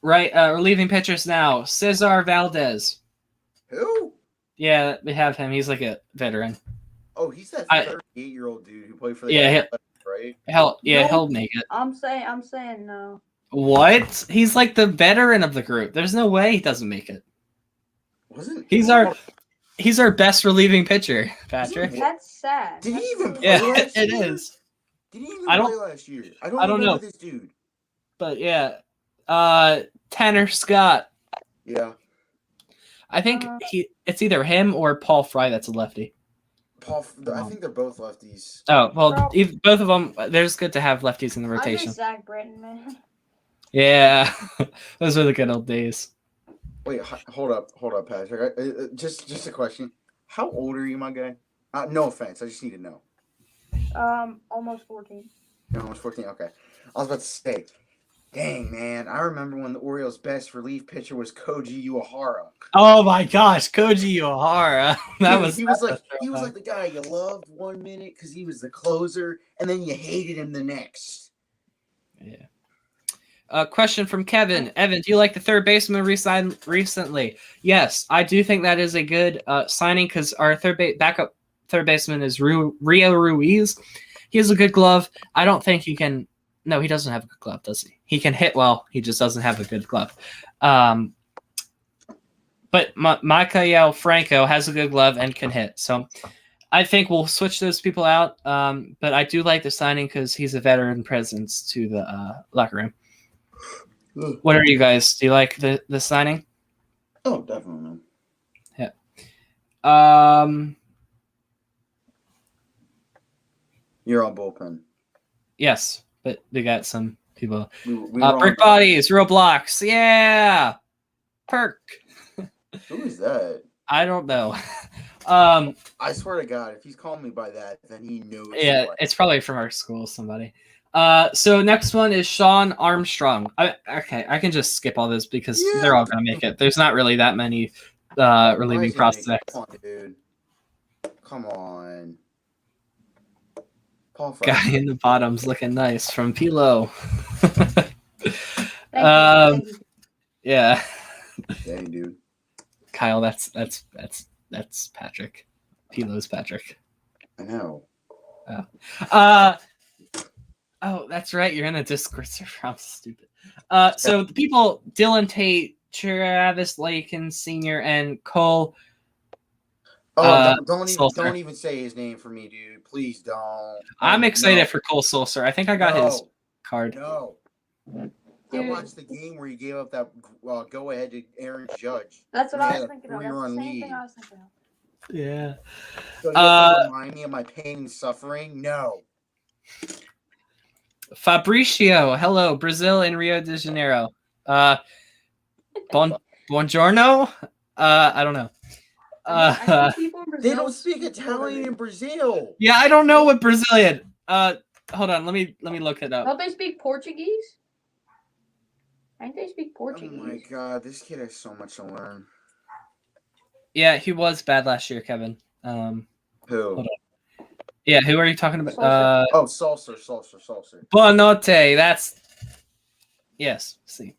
Right. Relieving pitchers now. Cesar Valdez. Who? Yeah, we have him. He's like a veteran. Oh, he's that 38-year-old dude who played for the Athletics, right? He'll make it. I'm saying no. What? He's like the veteran of the group. There's no way he doesn't make it. Wasn't He's our best relieving pitcher, Patrick. That's sad. Did he even play Yeah, last it year? is. Did he even I play don't- last year? I I don't know. this dude. But yeah. Tanner Scott. Yeah. I think it's either him or Paul Fry that's a lefty. I think they're both lefties. Oh, well, both of them, there's good to have lefties in the I'm rotation. just Zach Britton, man. Yeah. Those were the good old days. Wait, hold up, Patrick. Just a question. How old are you, my guy? No offense. I just need to know. Almost 14. You're almost 14. Okay. I was about to say, dang, man. I remember when the Orioles' best relief pitcher was Koji Uehara. Oh my gosh, Koji Uehara. He was like the guy you loved one minute because he was the closer, and then you hated him the next. Yeah. A question from Kevin. Evan, do you like the third baseman re-signed recently? Yes, I do think that is a good signing because our backup third baseman is Rio Ruiz. He has a good glove. I don't think he can. No, he doesn't have a good glove, does he? He can hit well. He just doesn't have a good glove. But Michael Franco has a good glove and can hit. So I think we'll switch those people out. But I do like the signing because he's a veteran presence to the locker room. What are you guys? Do you like the signing? Oh, definitely. Yeah. You're on bullpen. Yes, but we got some people. We Brick Bodies, Roblox. Yeah. Perk. Who is that? I don't know. I swear to God, if he's calling me by that, then he knows. Yeah, it's probably from our school, somebody. So next one is Sean Armstrong. Okay, I can just skip all this because they're all gonna make it. There's not really that many relieving prospects. Come on, dude. Come on. Paul Guy in the bottom's looking nice from Pilo. Thank you. Yeah. Dang, dude. Kyle, that's Patrick. Pilo's Patrick. I know. Oh, that's right. You're in a Discord server. I'm stupid. So the people, Dylan Tate, Travis Lakin Sr., and Cole. Oh, don't even say his name for me, dude. Please don't. I'm excited for Cole Sulcer. I think I got his card. No. I watched the game where he gave up that go ahead to Aaron Judge. That's what I was thinking of. That's the same thing I was thinking of. Yeah. So you have to remind me of my pain and suffering? No. Fabricio, hello, Brazil and Rio de Janeiro. Bom Buongiorno. I don't know. I think people in Brazil They don't speak Italian in Brazil. Yeah, I don't know what Brazilian. Hold on. Let me look it up. Don't they speak Portuguese? I think they speak Oh Portuguese. my god, this kid has so much to learn. Yeah, he was bad last year, Kevin. Who? Hold on. Yeah, who are you talking about? Salsa. Buonanotte. That's yes. See.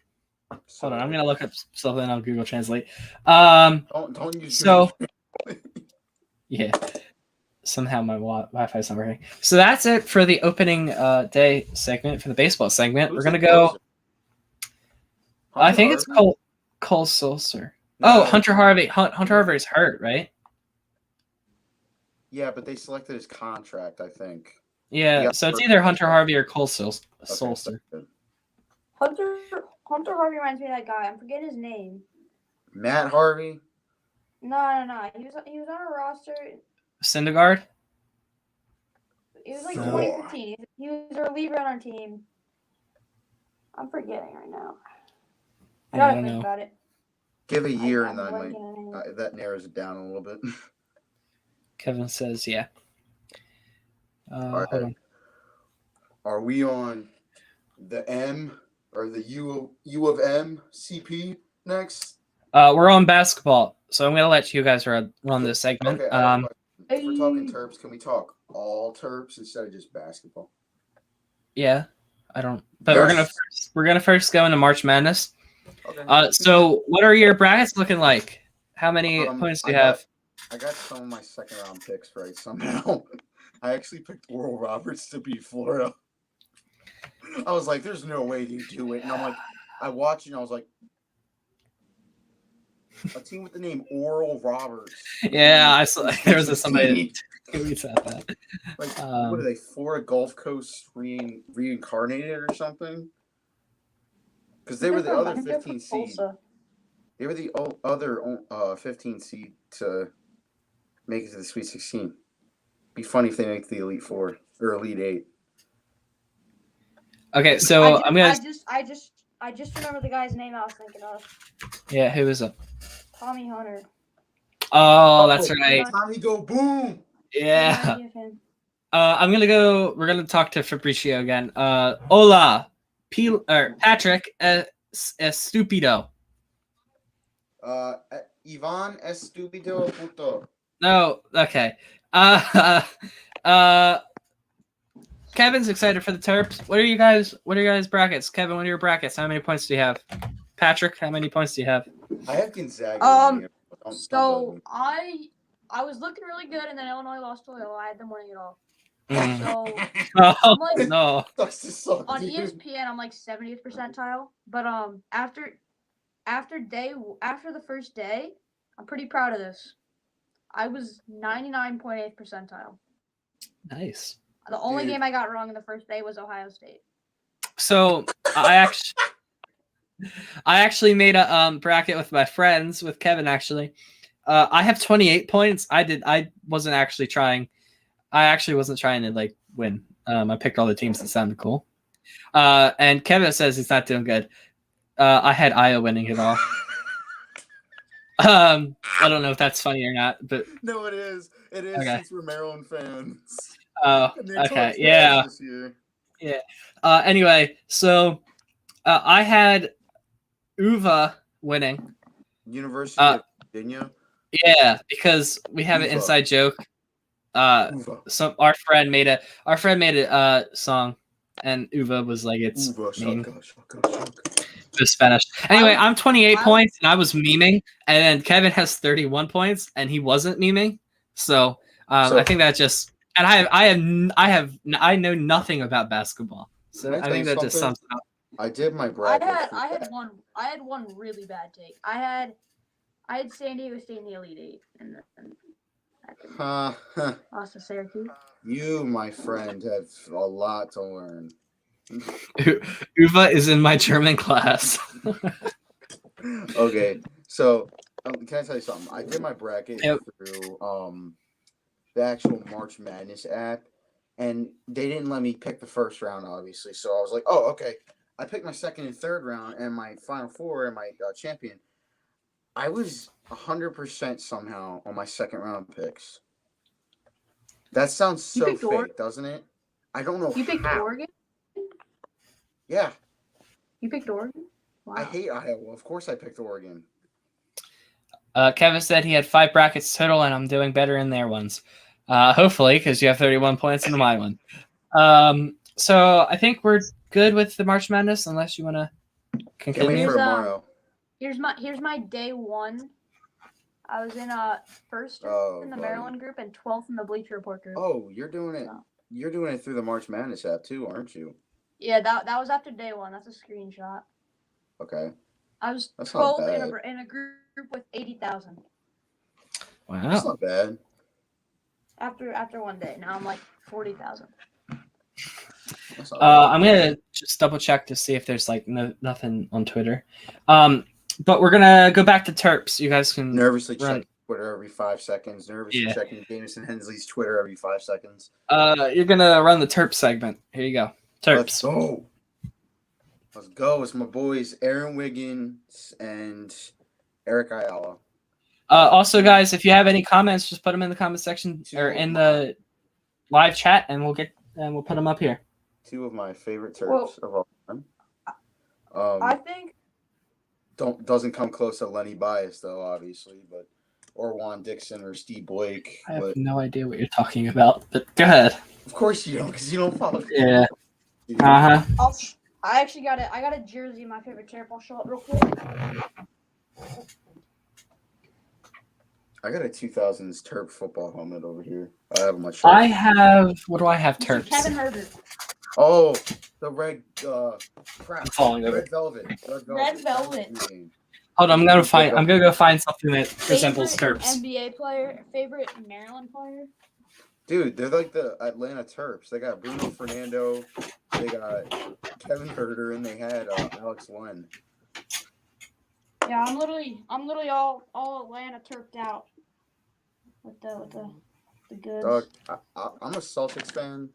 So, Hold on, I'm gonna look up something on Google Translate. Don't use So Google. yeah, somehow my Wi-Fi's not working. So that's it for the opening day segment for the baseball segment. We're gonna go. I think it's Cole Sulcer. No. Oh, Hunter Harvey. Hunter Harvey's hurt, right? Yeah, but they selected his contract, I think. Yeah, so it's either Hunter Harvey or Cole Sulcer. Okay. Hunter Harvey reminds me of that guy. I'm forgetting his name. Matt Harvey? No. He was on a roster. Syndergaard? It was like No. 2015. He was a reliever on our team. I'm forgetting right now. I Yeah, I gotta don't think know. about it. Give a year I'm and then blanking on it. that narrows it down a little bit. Kevin says, yeah. All Hold on. Are we on the M or the U of M CP next? We're on basketball, so I'm gonna let you guys run this segment. Okay. If we're talking Terps, can we talk all Terps instead of just basketball? Yeah, I don't. But we're gonna first go into March Madness. Okay. So what are your brackets looking like? How many points do you have? I got some of my second round picks right somehow. I actually picked Oral Roberts to beat Florida. I was like, "There's no way you do it," and I'm like, I watched it and I was like, a team with the name Oral Roberts. Yeah, I saw there was somebody who said that. Like, what are they? Florida Gulf Coast reincarnated or something? Because they were the other 15 seed. They were the other 15 seed to make it to the Sweet 16. Be funny if they make the Elite Four or Elite Eight. Okay, so I'm gonna. I just remember the guy's name I was thinking of. Yeah, who is it? Tommy Hunter. Oh, that's right. Tommy go boom. Yeah. I'm gonna go. We're gonna talk to Fabricio again. Hola, Patrick Estupido. Ivan Estupido puto. No, okay. Kevin's excited for the Terps. What are you guys' brackets? Kevin, what are your brackets? How many points do you have? Patrick, how many points do you have? I have Gonzaga. I was looking really good, and then Illinois lost to Loyola. I had them winning it all. Mm. So Oh, like, no. On ESPN, I'm like 70th percentile. But after the first day, I'm pretty proud of this. I was 99.8th percentile. Nice. The only game I got wrong in the first day was Ohio State. So I actually made a bracket with my friends, with Kevin actually. I have 28 points. I wasn't actually trying. I actually wasn't trying to like win. I picked all the teams that sounded cool. And Kevin says he's not doing good. I had Iowa winning it all. I don't know if that's funny or not, but no, it is. It is, okay. Since we're Maryland fans. Oh, okay, yeah. Yeah. Anyway, so I had UVA winning. University of Virginia. Yeah, because we have an inside joke. So our friend made a song, and UVA was like it's just Spanish. Anyway, I'm 28 points, and I was memeing, and then Kevin has 31 points, and he wasn't memeing. So I think that just, and I know nothing about basketball, so I think that just sums it up. I did my bracket. I had one really bad take. I had San Diego State in the Elite Eight, and lost to Syracuse. You, my friend, have a lot to learn. Uva is in my German class. Okay, so can I tell you something? I did my bracket through the actual March Madness app, and they didn't let me pick the first round, obviously. So I was like, oh, okay. I picked my second and third round, and my final four and my champion. I was 100% somehow on my second round picks. That sounds You so picked Oregon? fake, doesn't it? I don't know You picked how. Oregon? Yeah, You picked Oregon? Wow. I hate Iowa. Of course I picked Oregon. Kevin said he had 5 brackets total, and I'm doing better in their ones. Hopefully, because you have 31 points in my one. So I think we're good with the March Madness, unless you want to Can't wait continue. for tomorrow. Here's my day one. I was in first in the Maryland group and 12th in the Bleacher Report group. Oh, you're doing it. So. You're doing it through the March Madness app too, aren't you? Yeah, that was after day one. That's a screenshot. Okay. I was That's not 12th bad. in a group with 80,000. Wow. That's not bad. After one day, now I'm like 40,000. I'm gonna just double check to see if there's like nothing on Twitter. But we're gonna go back to Terps. You guys can Nervously run. check Twitter every 5 seconds. Nervously checking Jameson Hensley's Twitter every 5 seconds. You're gonna run the Terps segment. Here you go. Terps. Let's go. Let's go. It's my boys Aaron Wiggins and Eric Ayala. Also, guys, if you have any comments, just put them in the comment section or in the live chat, and we'll put them up here. 2 of my favorite Terps of all time. I think doesn't come close to Lenny Bias though, obviously, but or Juan Dixon or Steve Blake. I have no idea what you're talking about, but go ahead. Of course you don't, because you don't follow. Yeah. I actually got a jersey of my favorite Terp. I'll show it real quick. I got a 2000s Terp football helmet over here. I have my shirt. What do I have, Terps? Kevin Herbert. Oh, the red crap. Falling over. Red velvet. Red velvet. Hold on, I'm gonna go find something that resembles Terps. NBA player, favorite Maryland player. Dude, they're like the Atlanta Terps. They got Bruno Fernando, they got Kevin Herter, and they had Alex Len. Yeah, I'm literally all Atlanta Terped out with the goods. Doug, I'm a Celtics fan.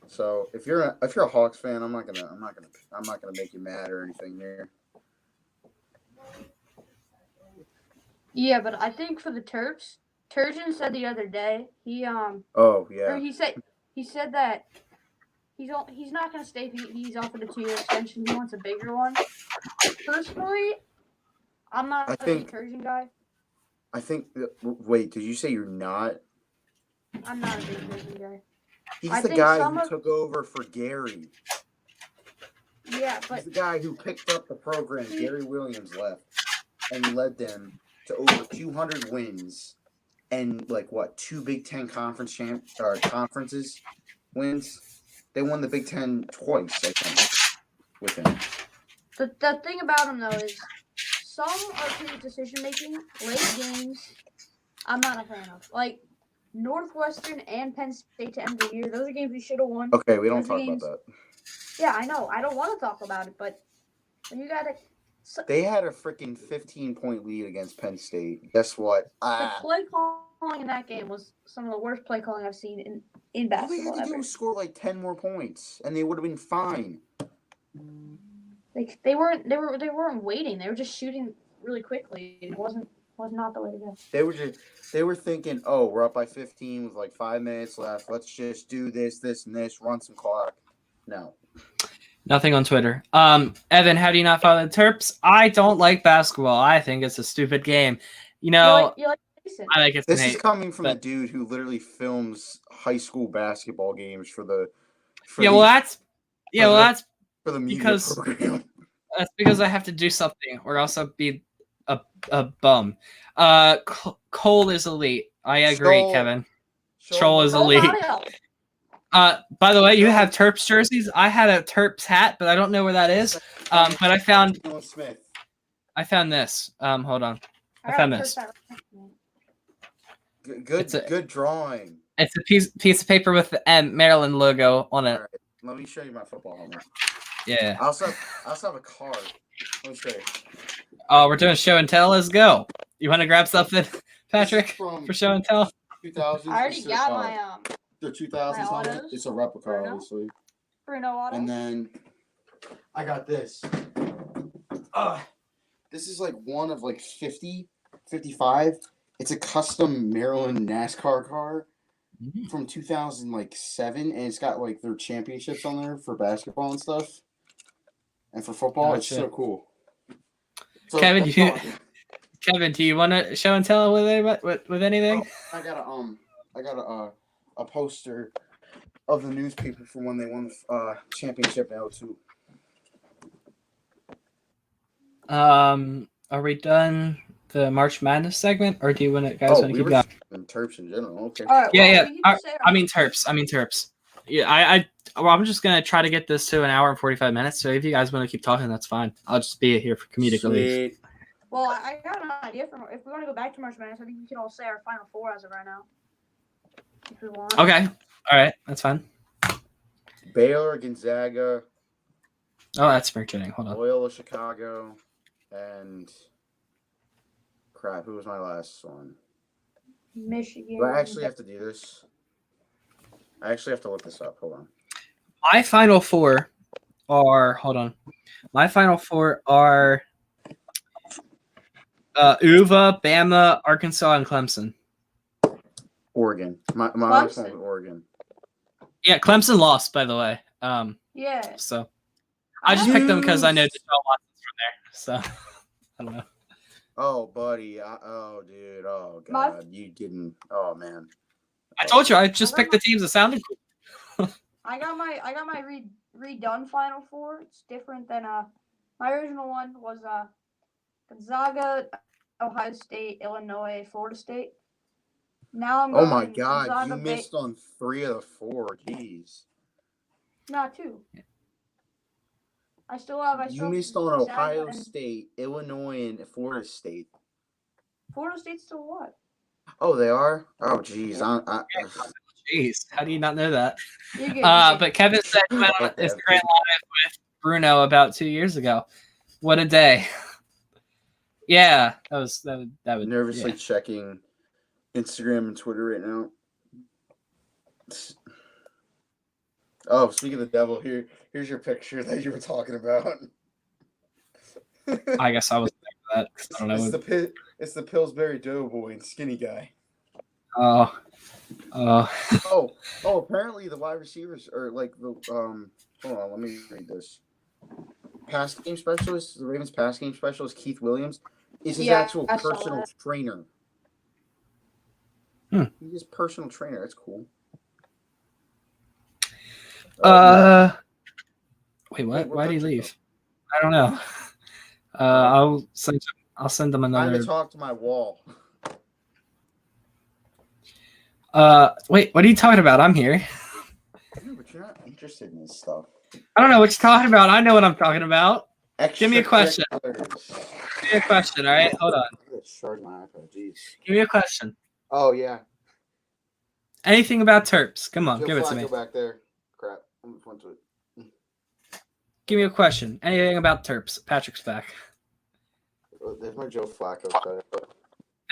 So if you're a Hawks fan, I'm not gonna make you mad or anything here. Yeah, but I think for the Terps, Turgeon said the other day he Oh yeah. Or he said that he's not gonna stay. He's offered a 2-year extension. He wants a bigger one. Personally, I'm not a big Turgeon guy. I think. Wait, did you say you're not? I'm not a big Turgeon guy. He's the guy who took over for Gary. Yeah, but he's the guy who picked up the program. Gary Williams left and led them to over 200 wins and like what 2 Big Ten conferences wins. They won the Big Ten twice, I think, with him. The thing about him though is some of his decision making late games, I'm not a fan of. Like Northwestern and Penn State to end the year, those are games we should have won. Okay, we don't talk about that. Yeah, I know. I don't want to talk about it, but when you gotta. They had a freaking 15-point lead against Penn State. Guess what? The play calling in that game was some of the worst play calling I've seen in basketball. All they had to do was score like 10 more points, and they would have been fine. Like they weren't waiting. They were just shooting really quickly. It was not the way to go. They were thinking, oh, we're up by 15 with like 5 minutes left. Let's just do this, and this, run some clock. No. Nothing on Twitter. Evan, how do you not follow the Terps? I don't like basketball. I think it's a stupid game. You know, I like it. This is coming from the dude who literally films high school basketball games for the media program. That's because I have to do something or else I'll be a bum. Cole is elite. I agree, Kevin. Troll is elite. By the way, you have Terps jerseys. I had a Terps hat, but I don't know where that is. But I found this. Hold on. I found this. Good drawing. It's a piece of paper with the Maryland logo on it. All right. Let me show you my football helmet. Yeah. I also have a card. Let me show you. Oh, we're doing show and tell. Let's go. You want to grab something, Patrick, for show and tell? 2000s. I already got my the 2000s helmet. It's a replica, Bruno? obviously. Bruno autos. And then I got this. This is like one of like 50, 55. It's a custom Maryland NASCAR car from 2007, and it's got like their championships on there for basketball and stuff, and for football. It's so cool. So Kevin, do you want to show and tell with anything? I got a poster of the newspaper from when they won the championship in 02. Are we done the March Madness segment, or do you want to guys want to keep going? Terps in general. Okay. All right, Yeah. I mean Terps. Yeah, I'm just gonna try to get this to an hour and 45 minutes. So if you guys want to keep talking, that's fine. I'll just be here for comedic relief. Well, I got an idea for if we want to go back to March Madness. I think we can all say our final four as of right now, if we want. Okay. All right, that's fine. Baylor, Gonzaga. Oh, that's forgetting. Hold on. Loyola, Chicago, and crap. Who was my last one? Michigan. Do I actually have to do this? I actually have to look this up. Hold on. My final four are. Hold on. My final four are UVA, Bama, Arkansas, and Clemson. Oregon. My last one was Oregon. Yeah, Clemson lost, by the way. Yeah. So I just picked them because I know Deshaun Watson's from there. So I don't know. Oh, buddy. Oh, dude. Oh, God. You didn't. Oh, man. I told you. I just picked the teams that sounded cool. I got my redone Final Four. It's different than my original one was Gonzaga, Ohio State, Illinois, Florida State. Now I'm going my God. Gonzaga, You missed on 3 of the 4. Jeez. Not 2. I still have. You missed on Ohio State, Illinois, and Florida State. Florida State's still what? Oh, they are? Oh, jeez. Jeez, how do you not know that? You're good. But Kevin said he went on Instagram Live with Bruno about 2 years ago. What a day! Yeah, that would nervously checking Instagram and Twitter right now. Oh, speaking of the devil, here's your picture that you were talking about. I guess I was there for that. I don't know. It's the Pillsbury Doughboy and skinny guy. Oh. Apparently the wide receivers are like the hold on, let me read this. Pass game specialist, the Ravens pass game specialist, Keith Williams, is his actual personal trainer. He's his personal trainer. That's cool. Wait, what? Why did he leave? I don't know. I'll send them another. Time to talk to my wall. Wait, what are you talking about? I'm here. No, but you're not interested in this stuff. I don't know what you're talking about. I know what I'm talking about. Give me a question. Give me a question, all right? Hold on. Give me a question. Oh, yeah. Anything about Terps? Come on, Joe give it Flacco to me. Back there. Crap. I'm just went to it. Give me a question. Anything about Terps? Patrick's back. There's my Joe Flacco player.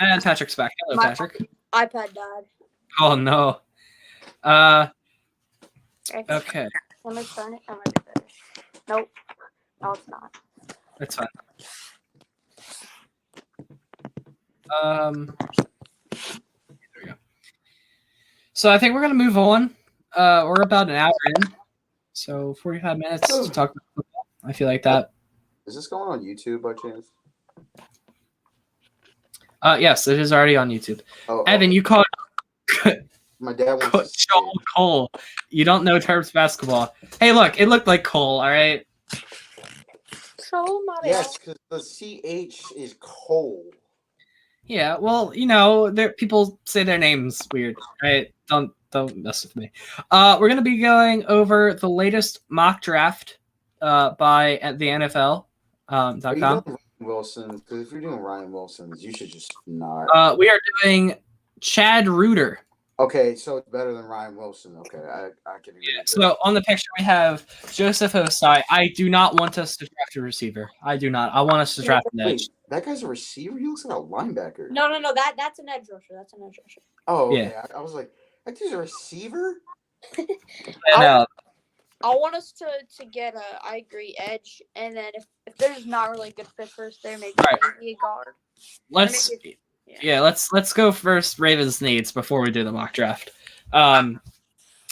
And Patrick's back. Hello, Patrick. iPad died. Oh, no. Okay. Let me turn it. I'm ready to finish. Nope. No, it's not. That's fine. There we go. So I think we're gonna move on. We're about an hour in, so 45 minutes to talk about football. I feel like that. Is this going on YouTube by chance? Yes, it is already on YouTube. Evan, you called my dad wants Joel Cole. You don't know Terps basketball. Hey, look, it looked like Cole. All right. Yes, because the CH is Cole. Yeah, well, you know, people say their names weird, right? Don't mess with me. We're gonna be going over the latest mock draft by at the NFL.com. Wilson, because if you're doing Ryan Wilson's, you should just not. We are doing Chad Reuter. Okay, so it's better than Ryan Wilson. Okay, I can agree. Yeah, so on the picture we have Joseph Osai. I do not want us to draft a receiver. I do not. I want us to draft an edge. That guy's a receiver? He looks like a linebacker. No. That's an edge rusher. Oh, okay. Yeah. I was like, that dude's a receiver? And, I want us to get I agree, edge, and then if there's not really a good fit first there, maybe a guard. Let's let's go first. Ravens needs before we do the mock draft.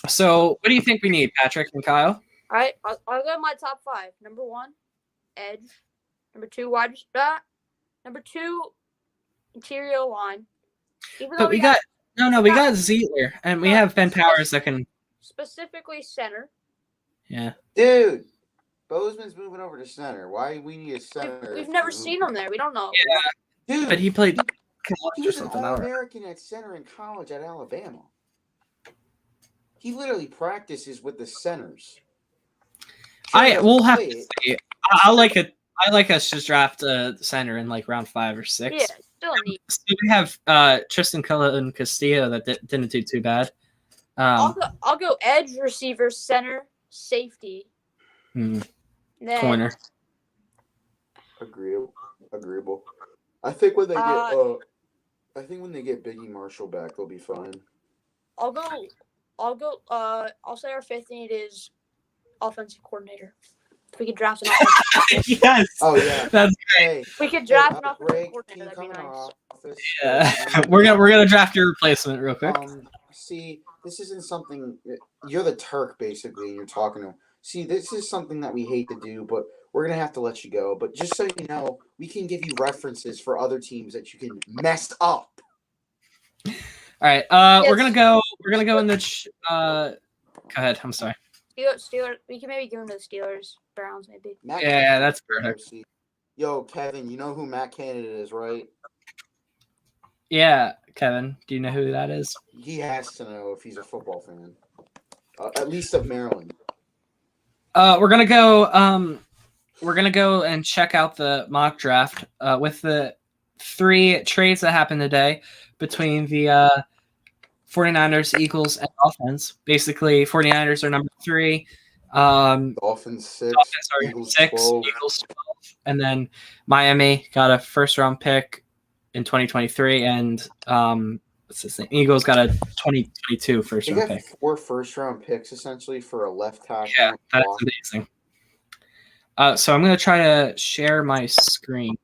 So what do you think we need, Patrick and Kyle? All right, I'll go my top 5. Number 1, edge. Number 2, number 2, interior line. But we got Zeitler, and we have Ben Powers that can specifically center. Yeah, dude. Bozeman's moving over to center. Why we need a center? We've never seen him there. We don't know. Yeah, dude, but he played he was an All-American at center in college at Alabama. He literally practices with the centers. We'll have to see. I like us to draft a center in like round 5 or 6. Yeah, still neat. So we have Tristan Cullen and Castillo that didn't do too bad. I'll go edge, receiver, center, safety. Then, corner. Agreeable. I think when they get Biggie Marshall back, they'll be fine. I'll say our 5th need is offensive coordinator. If we could draft an offensive yes. Oh yeah. That's great. If we could draft an offensive coordinator, that'd be nice. Yeah. we're gonna draft your replacement real quick. See, this isn't something you're the Turk basically, and you're talking to him. See, this is something that we hate to do, but we're gonna have to let you go. But just so you know, we can give you references for other teams that you can mess up. All right. Yes. We're gonna go in the. Go ahead. I'm sorry. Steelers. We can maybe give them to the Steelers, Browns, maybe. That's perfect. Yo, Kevin, you know who Matt Canada is, right? Yeah, Kevin. Do you know who that is? He has to know if he's a football fan, at least of Maryland. We're gonna go. We're gonna go and check out the mock draft with the 3 trades that happened today between the 49ers, Eagles, and Dolphins. Basically, 49ers are number 3. Dolphins 6. Dolphins are Eagles 6. 12. Eagles 12. And then Miami got a first-round pick in 2023, and what's his name? Eagles got a 2022 first-round pick. 4 first-round picks essentially for a left tackle. Yeah, that's amazing. So I'm gonna try to share my screen.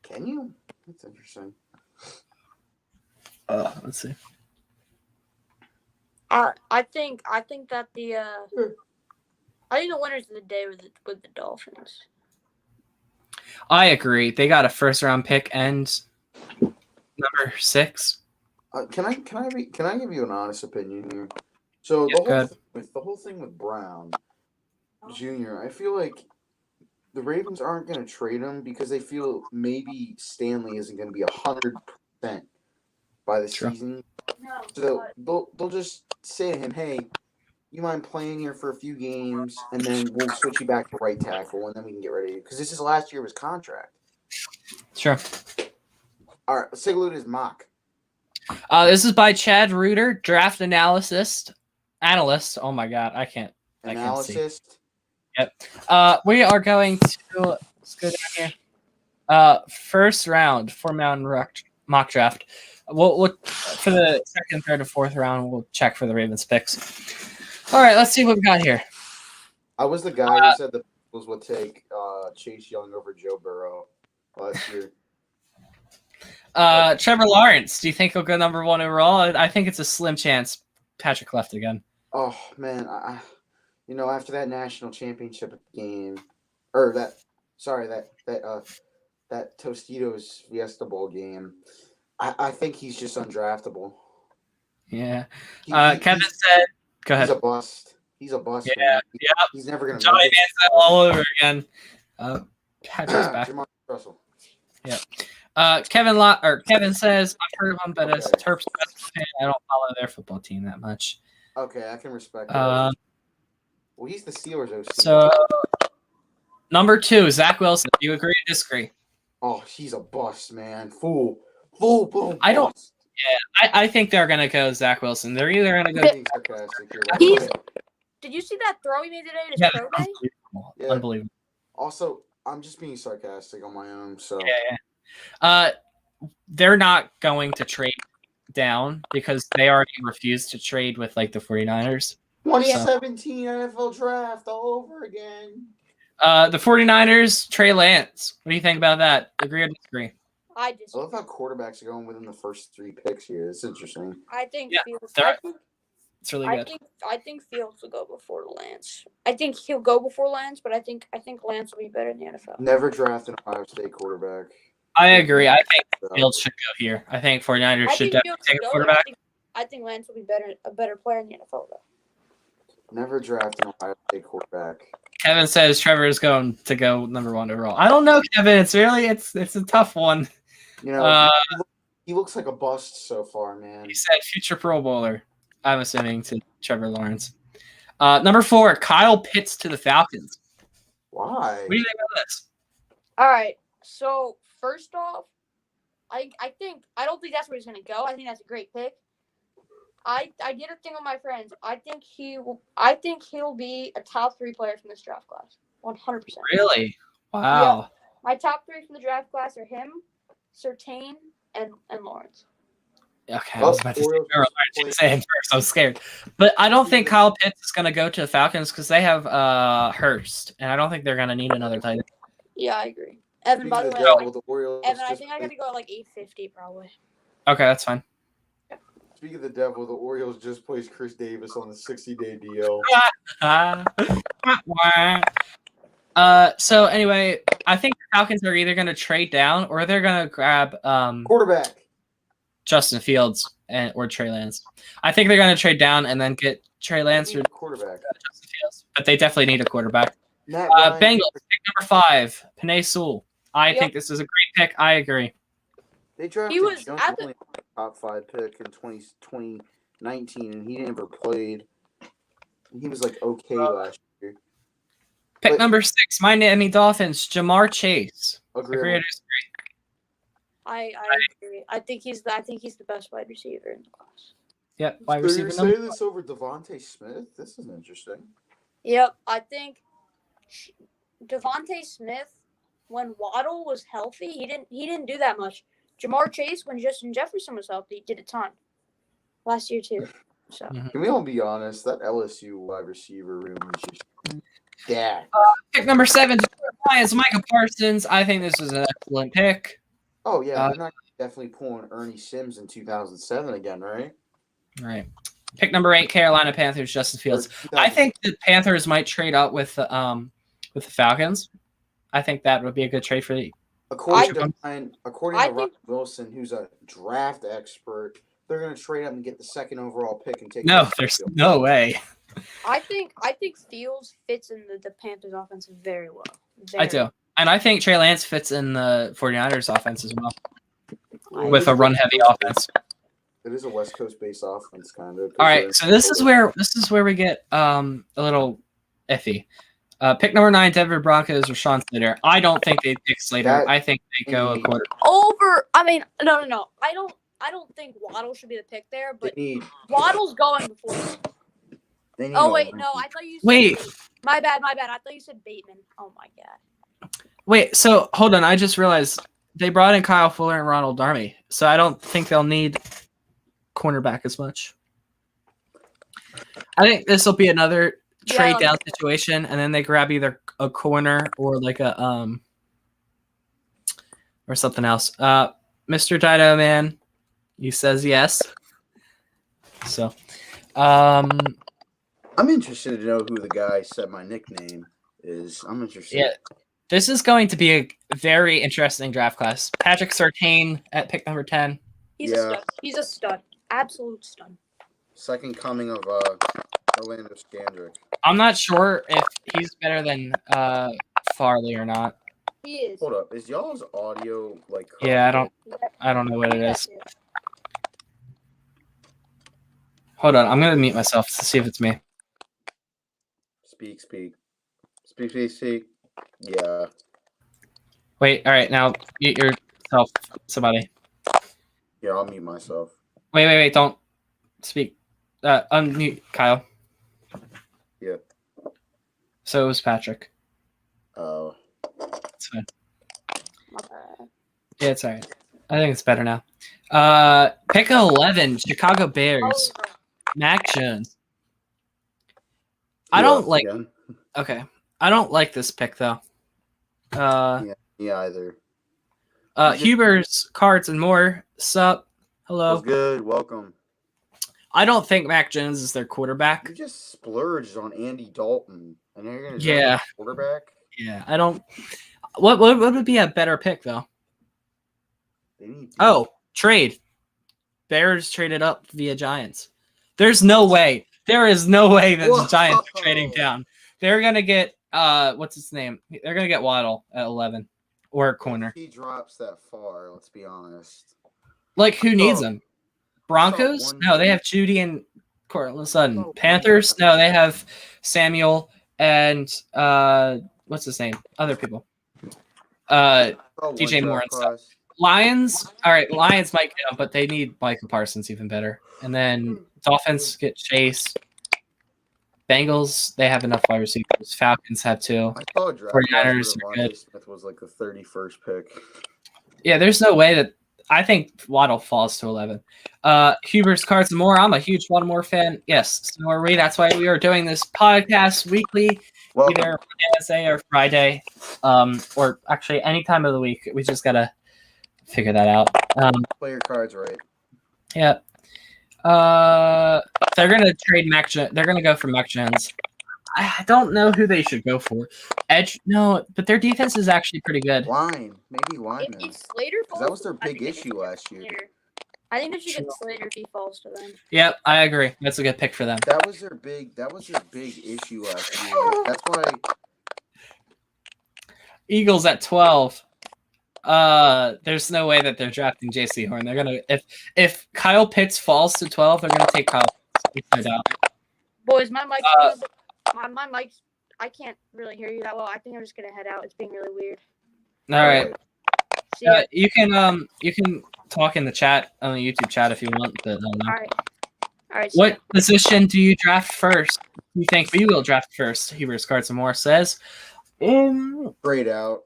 Can you? That's interesting. Let's see. I think that I think the winners of the day with the Dolphins. I agree. They got a first-round pick and number 6. Can I give you an honest opinion here? So the whole thing with Brown Jr., I feel like the Ravens aren't going to trade him because they feel maybe Stanley isn't going to be 100% by the season. So they'll just say to him, "Hey, you mind playing here for a few games, and then we'll switch you back to right tackle, and then we can get ready." Because this is last year of his contract. Sure. All right, let's take a look at his mock. This is by Chad Reuter, draft analyst. Oh my God, I can't see. Yep. We are going to let's go down here. First round, 4-round mock draft. We'll for the 2nd, 3rd, and 4th round. We'll check for the Ravens picks. All right, let's see what we got here. I was the guy who said the Eagles would take Chase Young over Joe Burrow last year. Trevor Lawrence, do you think he'll go number 1 overall? I think it's a slim chance. Patrick left again. Oh man, after that national championship game, or that Tostitos Fiesta Bowl game, I think he's just undraftable. Yeah. Kevin said, "Go ahead." He's a bust. Yeah. Yeah. He's never gonna. Johnny Manziel all over again. Patrick's back. Jamal Russell. Yeah. Kevin says, "I've heard of him, but as a Terps fan, I don't follow their football team that much." Okay, I can respect that. Well, he's the Steelers OC. So, number 2, Zach Wilson. Do you agree or disagree? Oh, he's a bust, man. Full blown. I don't. Yeah, I think they're gonna go Zach Wilson. They're either gonna go. Did you see that throw he made today at his pro day? Yeah. Unbelievable. Also, I'm just being sarcastic on my own. So yeah. They're not going to trade down because they already refused to trade with like the 49ers. 2017 NFL draft all over again. The 49ers, Trey Lance. What do you think about that? Agree or disagree? I I just. love how quarterbacks are going within the first 3 picks here. It's interesting. I think Yeah, Fields. they're- It's really good. I think Fields will go before Lance. I think he'll go before Lance, but I think Lance will be better in the NFL. Never draft an Ohio State quarterback. I agree. I think Fields should go here. I think 49ers I should think definitely Fields take should a go. quarterback. I think Lance will be a better player in the NFL though. Never draft an Ohio State quarterback. Kevin says Trevor is going to go number 1 overall. I don't know, Kevin. It's a tough one. You know, he looks like a bust so far, man. He said future Pro Bowler. I'm assuming to Trevor Lawrence. Number 4, Kyle Pitts to the Falcons. Why? What do you think about this? All right. So first off, I don't think that's where he's gonna go. I think that's a great pick. I did a thing with my friends. I think he'll be a top 3 player from this draft class. 100%. Really? Wow. My top 3 from the draft class are him, Surtain, and Lawrence. Okay, I was about to say Trevor Lawrence. Say him first. I'm scared, but I don't think Kyle Pitts is going to go to the Falcons because they have Hurst, and I don't think they're going to need another tight end. Yeah, I agree. Evan, by the way, Evan, I think I got to go at like 850 probably. Okay, that's fine. Speaking of the devil, the Orioles just placed Chris Davis on the 60-day deal. So anyway, I think the Falcons are either going to trade down or they're going to grab Quarterback Justin Fields or Trey Lance. I think they're going to trade down and then get Trey Lance or quarterback. Justin Fields, but they definitely need a quarterback. Bengals pick number 5, Penei Sewell. I think this is a great pick. I agree. They drafted John Williams, top 5 pick in 2019, and he never played. He was like okay last year. Pick number 6, Miami Dolphins, Jamar Chase. Agree Agree or disagree? I agree. I think he's the best wide receiver in the class. Yep, wide So receiver you're number saying this over Devontae Smith? This is interesting. Yep, I think Devontae Smith, when Waddle was healthy, he didn't do that much. Jamar Chase, when Justin Jefferson was healthy, did a ton last year too. So Can we all be honest? That LSU wide receiver room is just Pick number 7, Lions, Micah Parsons. I think this is an excellent pick. Oh yeah, they're not definitely pulling Ernie Sims in 2007 again, right? Right. Pick number 8, Carolina Panthers, Justin Fields. I think the Panthers might trade up with the Falcons. I think that would be a good trade for the. According to Ryan Wilson, who's a draft expert, they're going to trade up and get the 2nd overall pick and take. No, there's no way. I think Fields fits in the Panthers offense very well. I do. And I think Trey Lance fits in the 49ers offense as well. With a run-heavy offense. It is a West Coast-based offense, kind of. All right, so this is where we get a little iffy. Pick number 9, Denver Broncos, Rashawn Slater. I don't think they pick Slater. I think they go a quarter. No. I don't think Waddle should be the pick there, but Waddle's going before. Oh wait, no, I thought you said My bad. I thought you said Bateman. Oh my god. Wait, so hold on. I just realized they brought in Kyle Fuller and Ronald Darby, so I don't think they'll need cornerback as much. I think this will be another trade down situation, and then they grab either a corner or like a or something else. Mr. Dido Man, he says yes. So, I'm interested to know who the guy said my nickname is. I'm interested. Yeah, this is going to be a very interesting draft class. Patrick Surtain at pick number 10. He's a stud. He's a stud. Absolute stud. Second coming of Orlando Scandrick. I'm not sure if he's better than Farley or not. He is. Hold up, is y'all's audio like? Yeah, I don't know what it is. Hold on, I'm gonna mute myself to see if it's me. Speak. Yeah. Wait, all right, now mute yourself, somebody. Yeah, I'll mute myself. Wait, don't speak. Unmute Kyle. Yeah. So it was Patrick. Oh. It's fine. Okay. Yeah, it's all right. I think it's better now. Pick 11, Chicago Bears. Mac Jones. I You don't up like. again? Okay, I don't like this pick though. Yeah, either. Huber's Cards and More. Sup? Hello. Was good. Welcome. I don't think Mac Jones is their quarterback. You just splurged on Andy Dalton, and you're gonna Yeah. draft a quarterback. Yeah, I don't. What would be a better pick though? They need Oh, trade. Bears traded up via Giants. There's no way. There is no way that the Giants are trading down. They're gonna get what's his name? They're gonna get Waddle at 11 or a corner. If he drops that far, let's be honest. Like who needs saw- him? Broncos? one- No, they have Judy and Cortland Sutton. Oh, Panthers? No, they have Samuel and what's his name? Other people. DJ Moore and stuff. Lions? All right, Lions might get him, but they need Michael Parsons even better. And then Dolphins get Chase. Bengals, they have enough wide receivers. Falcons have two. I saw a draft 49ers where are Devontae good. Smith was like the 31st pick. Yeah, there's no way that I think Waddle falls to 11. Huber's Cards and More. I'm a huge Waddle fan. Yes, so are we. That's why we are doing this podcast weekly, Welcome. either Wednesday or Friday, or actually any time of the week. We just gotta figure that out. Play your cards right. Yeah. They're gonna trade Mac. They're gonna go for Mac Jones. I don't know who they should go for. Edge? No, but their defense is actually pretty good. Line. Maybe lineman. If Slater falls, That was their I big think they should issue get last year. Slater. I think they should get Slater if he falls to them. Yep, I agree. That's a good pick for them. That was their big issue last year. That's why Eagles at 12. There's no way that they're drafting JC Horn. They're gonna if Kyle Pitts falls to 12, they're gonna take Kyle Pitts. No doubt. Boys, my mic's my mic's. I can't really hear you that well. I think I'm just gonna head out. It's being really weird. All right. See ya. You can talk in the chat on the YouTube chat if you want, but All right. See What ya. position do you draft first? You think we will draft first? Huber's Cards and More says. trade out.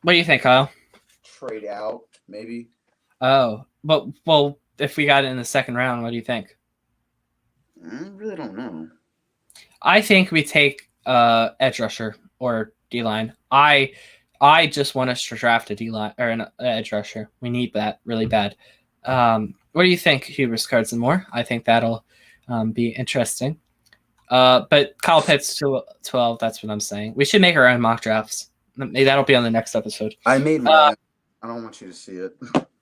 What do you think, Kyle? Trade out, maybe. Oh, but well, if we got it in the second round, what do you think? I really don't know. I think we take edge rusher or D line. I just want us to draft a D line or an edge rusher. We need that really bad. What do you think, Huber's Cards and More? I think that'll be interesting. But Kyle Pitts to 12. That's what I'm saying. We should make our own mock drafts. Maybe that'll be on the next episode. I made mine. I don't want you to see it.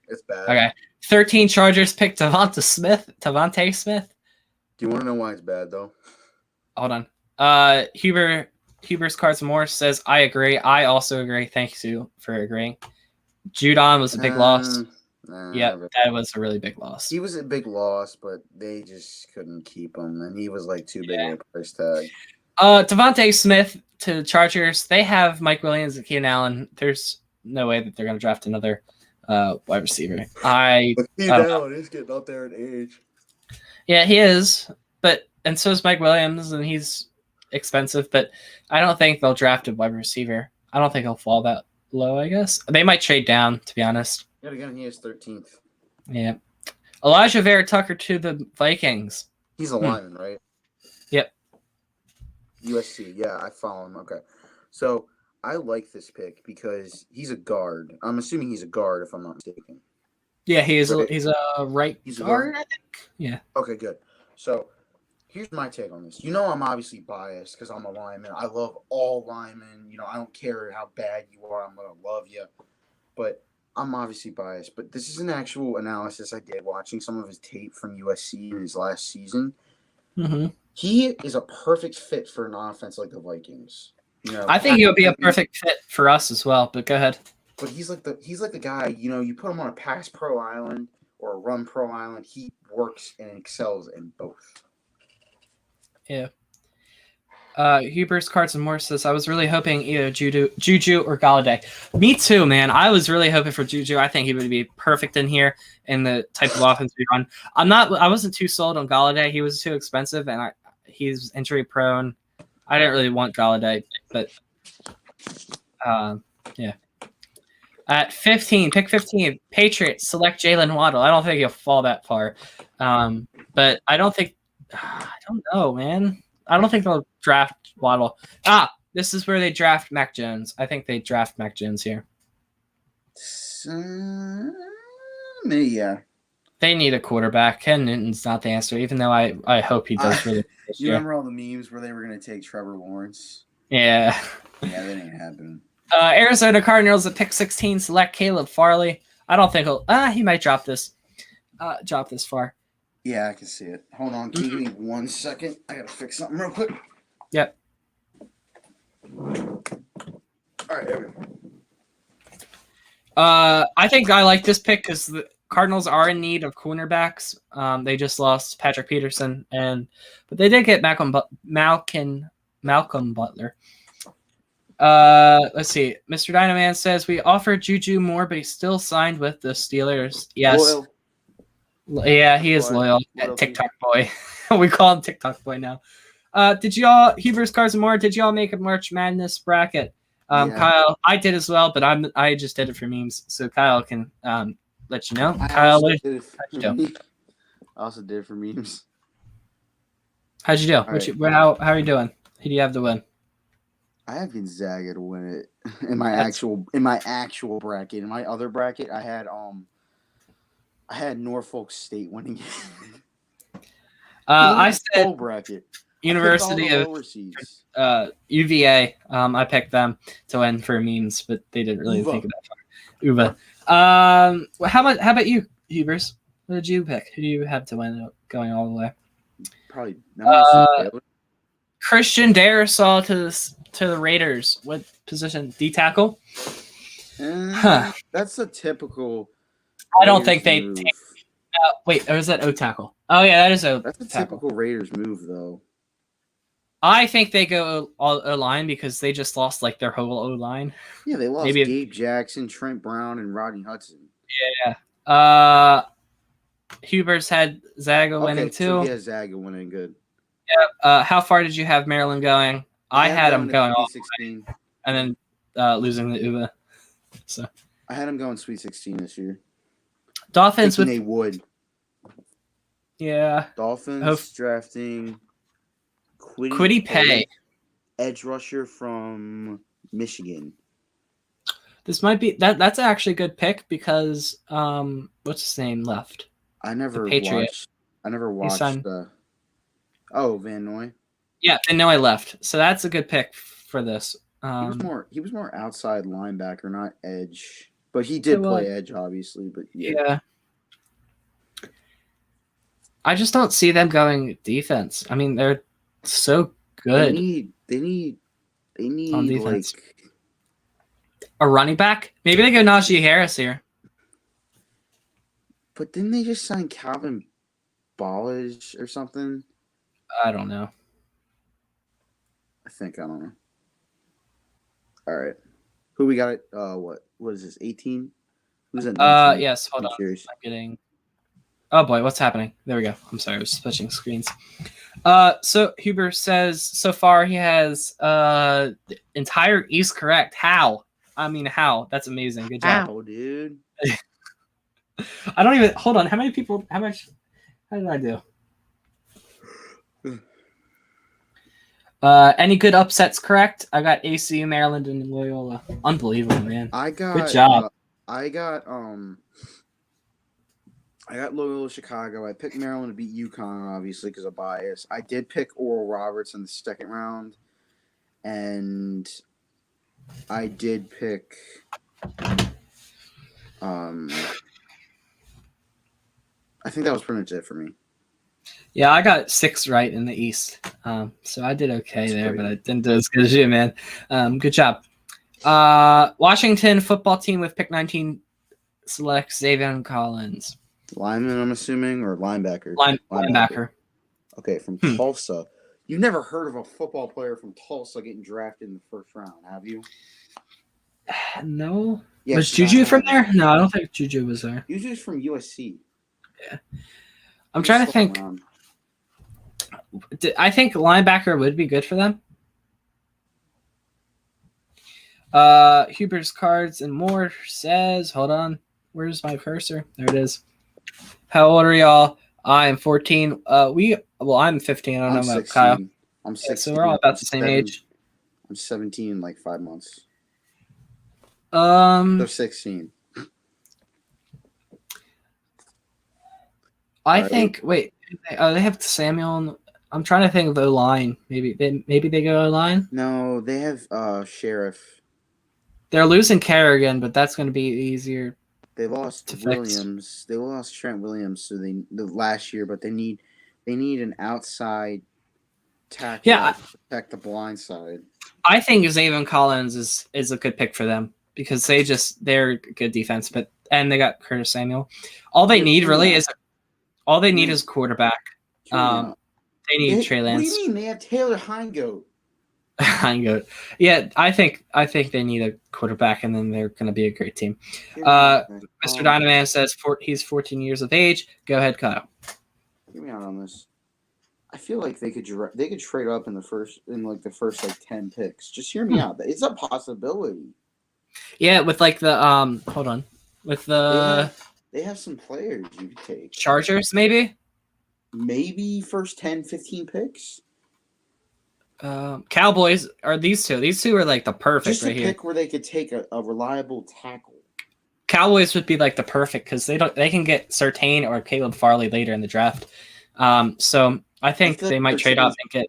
It's bad. Okay. 13 Chargers pick Devonta Smith. Do you want to know why it's bad though? Hold on. Huber's Cards and More says, I agree. I also agree. Thank you for agreeing. Judon was a big loss. Yeah, that was a really big loss. He was a big loss, but they just couldn't keep him, and he was like too big of a price tag. Devontae Smith to Chargers. They have Mike Williams and Keenan Allen. There's no way that they're going to draft another wide receiver. Keenan Allen is getting up there in age. Yeah, he is. And so is Mike Williams, and he's expensive. But I don't think they'll draft a wide receiver. I don't think he'll fall that low. I guess they might trade down. To be honest. Yet again, he is 13th. Yeah. Elijah Vera Tucker to the Vikings. He's a lineman, right? Yep. USC. Yeah, I follow him. Okay. So I like this pick because he's a guard. I'm assuming he's a guard if I'm not mistaken. Yeah, he's Right. a right He's a guard, guard? I think. Yeah. Okay, good. So here's my take on this. You know, I'm obviously biased because I'm a lineman. I love all linemen. You know, I don't care how bad you are. I'm going to love you. But I'm obviously biased. But this is an actual analysis I did watching some of his tape from USC in his last season. Mm-hmm. He is a perfect fit for an offense like the Vikings. You know, I think he would be a perfect fit for us as well. But go ahead. But he's like the guy, you know, you put him on a pass pro island or a run pro island, he works and excels in both. Yeah. Huber's Cards and More says, I was really hoping either Juju or Galladay. Me too, man. I was really hoping for Juju. I think he would be perfect in here in the type of offense we run. I wasn't too sold on Galladay. He was too expensive and he's injury prone. I didn't really want Galladay, but yeah. At 15, pick 15, Patriots select Jalen Waddle. I don't think he'll fall that far. But I don't know, man. I don't think they'll draft Waddle. This is where they draft Mac Jones. I think they draft Mac Jones here. Yeah. They need a quarterback. Ken Newton's not the answer, even though I hope he does really good this You year. remember all the memes where they were going to take Trevor Lawrence? Yeah. Yeah, that ain't happening. Arizona Cardinals at pick 16 select Caleb Farley. I don't think he might drop this far. Yeah, I can see it. Hold on, give me 1 second. I gotta fix something real quick. Yep. All right, there we go. I think I like this pick because the Cardinals are in need of cornerbacks. They just lost Patrick Peterson, but they did get Malcolm Butler. Let's see. Mr. Dynaman says we offered Juju more, but he's still signed with the Steelers. Yes. Loyal. Yeah, he is loyal. TikTok boy. We call him TikTok boy now. Did y'all Hubers, Cards, and More? Did y'all make a March Madness bracket? Yeah. Kyle, I did as well, but I just did it for memes, so Kyle can let you know. I Kyle, also how'd did it for me. I also did it for memes. you do? How are you doing? Who do you have to win? I have Gonzaga to win it in my actual bracket. In my other bracket, I had Norfolk State winning. I said full bracket. University of UVA. I picked them to win for memes, but they didn't really think of that far. Uva. How about you, Hubers? What did you pick? Who do you have to win going all the way? Probably. Christian Darrisaw to the Raiders. What position? D tackle? That's a typical. I don't think they move. take. Wait, or is that O tackle? Oh yeah, that is O. That's a tackle. typical Raiders move, though. I think they go O line because they just lost like their whole O line. Yeah, they lost Gabe Jackson, Trent Brown, and Rodney Hudson. Yeah. Huber's had Zaga winning too. So yeah, Zaga winning good. Yeah. How far did you have Maryland going? I had them going all 16, and then losing the Uva. So I had them going Sweet 16 this year. Dolphins they would. Yeah. Dolphins drafting Kwity Paye, edge rusher from Michigan. This might be that's actually a good pick because what's his name left? I never watched the Van Noy. Yeah, Van Noy left. So that's a good pick for this. He was more outside linebacker, not edge. But he did play edge, obviously. But yeah. I just don't see them going defense. I mean, they're so good. They need on defense. Like a running back. Maybe they go Najee Harris here. But didn't they just sign Calvin Ballage or something? I don't know. I don't know. All right. Who we got? What is this? 18? Who's at 19? Yes. Hold on. I'm getting. Oh boy, what's happening? There we go. I'm sorry, I was switching screens. So Huber says so far he has the entire East correct. How? How? That's amazing. Good job. How, dude? I don't even hold on. How many people? How much? How did I do? Any good upsets correct? I got ACU, Maryland, and Loyola. Unbelievable, man. Good job. I got Loyola Chicago. I picked Maryland to beat UConn, obviously, because of bias. I did pick Oral Roberts in the second round. And I did pick I think that was pretty much it for me. Yeah, I got 6 right in the East. So I did okay there, but I didn't do as good as you, man. Good job. Washington football team with pick 19 selects Xavier Collins. Lineman, I'm assuming, or linebacker? Linebacker. Okay, from Tulsa. You've never heard of a football player from Tulsa getting drafted in the first round, have you? No. Yeah, was Juju from there? No, I don't think Juju was there. Juju's from USC. Yeah. I'm trying to think. I think linebacker would be good for them. Huber's Cards and More says, hold on. Where's my cursor? There it is. How old are y'all? I am 14. I'm 15. I don't know about 16. Kyle. I'm 16. So we're all about the same age. I'm 17 in like 5 months. Um, They're 16. I think. Wait, they have Samuel. I'm trying to think of the line. Maybe they go line. No, they have Sheriff. They're losing Kerrigan, but that's going to be easier. They lost to Williams. Fix. They lost Trent Williams, so the last year, but they need an outside tackle to protect the blind side. I think Zaven Collins is a good pick for them because they're good defense, and they got Curtis Samuel. All they need really is quarterback. They need Trey Lance. What do you mean? They have Taylor Heingoat. Heingoat. Yeah, I think they need a quarterback, and then they're going to be a great team. Mr. Dynaman says he's 14 years of age. Go ahead, Kyle. Hear me out on this. I feel like they could trade up in the first 10 picks. Just hear me out. It's a possibility. Yeah, with like the hold on, with the they have some players you could take. Chargers, maybe first 10, 15 picks. Cowboys are these two. These two are like the perfect just a right pick here. Where they could take a reliable tackle. Cowboys would be like the perfect because they can get Surtain or Caleb Farley later in the draft. So I think they might trade up and get.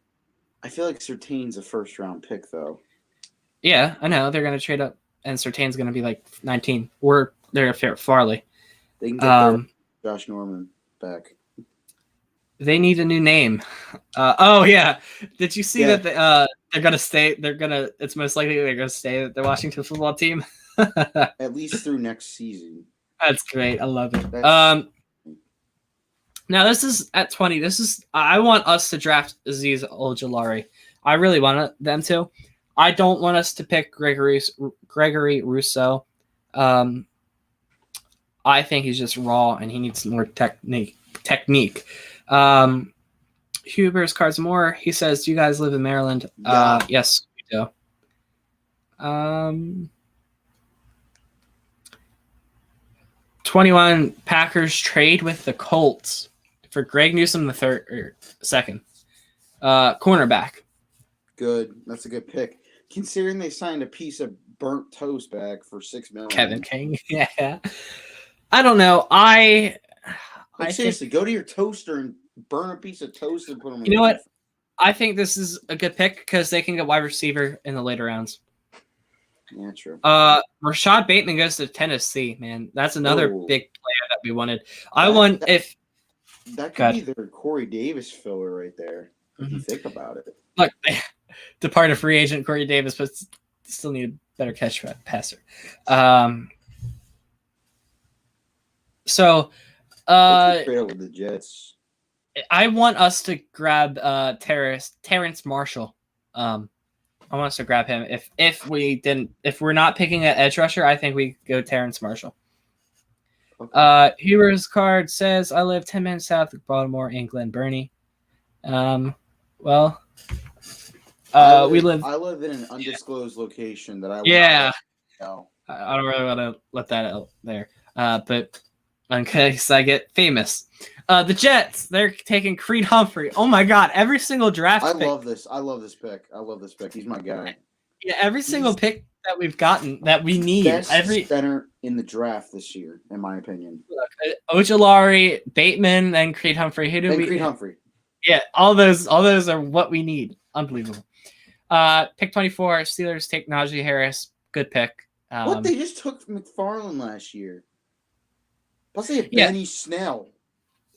I feel like Surtain's a first round pick though. Yeah, I know they're going to trade up, and Surtain's going to be like 19. Or they're Farley. They can get Josh Norman back. They need a new name. Oh yeah, did you see that they're gonna stay? It's most likely they're gonna stay the Washington football team. At least through next season. That's great. I love it. Now this is at 20. I want us to draft Azeez Ojulari. I really want them to. I don't want us to pick Gregory Rousseau. I think he's just raw and he needs more technique. Huber's Cards More. He says, "Do you guys live in Maryland?" Yeah. Yes, we do. 21 Packers trade with the Colts for Greg Newsome the second. Cornerback. Good. That's a good pick. Considering they signed a piece of burnt toast back for $6 million. Kevin King. Yeah. I don't know. Seriously, go to your toaster and burn a piece of toast and put them in. You know what? I think this is a good pick because they can get wide receiver in the later rounds. Yeah, true. Rashad Bateman goes to Tennessee, man. That's another big player that we wanted. That could be their Corey Davis filler right there. If you think about it. Look, departed free agent Corey Davis, but still need a better catch passer. Trade with the Jets. I want us to grab Terrence Marshall. I want us to grab him. If we're not picking an edge rusher, I think we go Terrence Marshall. Okay. Huber's card says, "I live 10 minutes south of Baltimore, England, Bernie." We live. I live in an undisclosed location that I. Yeah. I don't really want to let that out there, but in case I get famous. The Jets, they're taking Creed Humphrey. Oh my God! Every single draft. I love this pick. He's my guy. Yeah, every single pick that we've gotten that we need. Best center in the draft this year, in my opinion. Look, Ojulari, Bateman, and Creed Humphrey. Creed Humphrey. Yeah, all those are what we need. Unbelievable. Pick 24. Steelers take Najee Harris. Good pick. What they just took McFarland last year. Plus they have Benny Snell.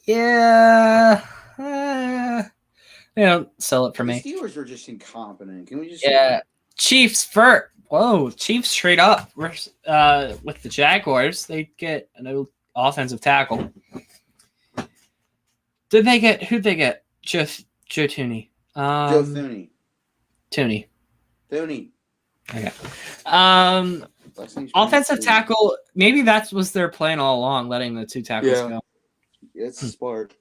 Yeah. They don't sell it for me. The Steelers are just incompetent. Can we just Chiefs Chiefs trade up with the Jaguars. They get an offensive tackle. Who'd they get? Joe Thuney. Joe Thuney. Thuney. Okay. Offensive tackle. Maybe that was their plan all along, letting the two tackles go. It's smart.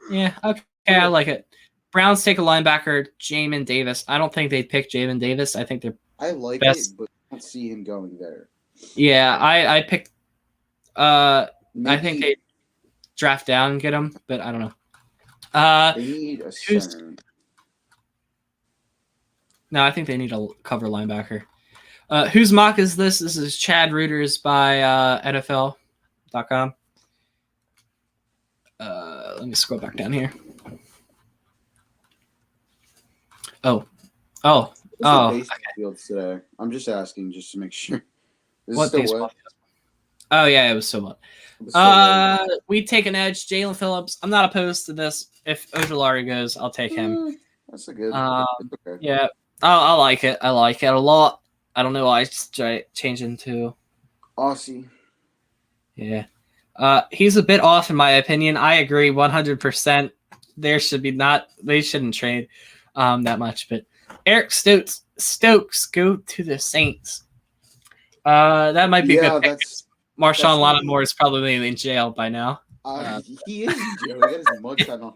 Yeah. Okay. I like it. Browns take a linebacker, Jamin Davis. I don't think they'd pick Jamin Davis. I think they're. I like it, but I don't see him going there. Yeah, I picked. I think they draft down and get him, but I don't know. They need a center. No, I think they need a cover linebacker. Whose mock is this? This is Chad Reuters by NFL.com. Let me scroll back down here. Oh. Baseball fields today. I'm just asking just to make sure. Is What it still baseball wet? field? Oh yeah, it was so much. It was still wet. We take an edge. Jalen Phillips. I'm not opposed to this. If Ojulari goes, I'll take him. That's a good. It's okay. Yeah, I like it. I like it a lot. I don't know why it's changing to Aussie. Yeah. He's a bit off in my opinion. I agree 100%. They shouldn't trade that much. But Eric Stokes go to the Saints. That might be a good pick. Marshawn Lattimore is probably in jail by now. He is in jail. He got his mugshot on.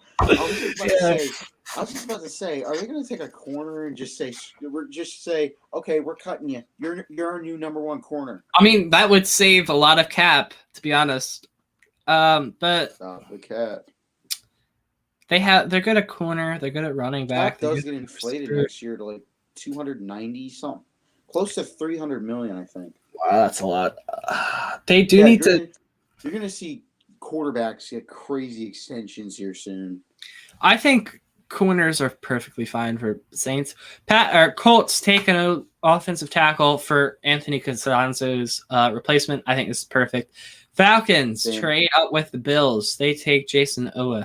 I was just about to say, are they going to take a corner and just say, okay, we're cutting you. You're our new number one corner. I mean, that would save a lot of cap, to be honest. But stop the cap. They're good at corner. They're good at running back. Cap does get inflated next year to like 290 something, close to 300 million, I think. Wow, that's a lot. They do need to. You're going to see quarterbacks get crazy extensions here soon. I think corners are perfectly fine for Saints. Colts take an offensive tackle for Anthony Costanzo's replacement. I think this is perfect. Falcons trade out with the Bills. They take Jason Owe.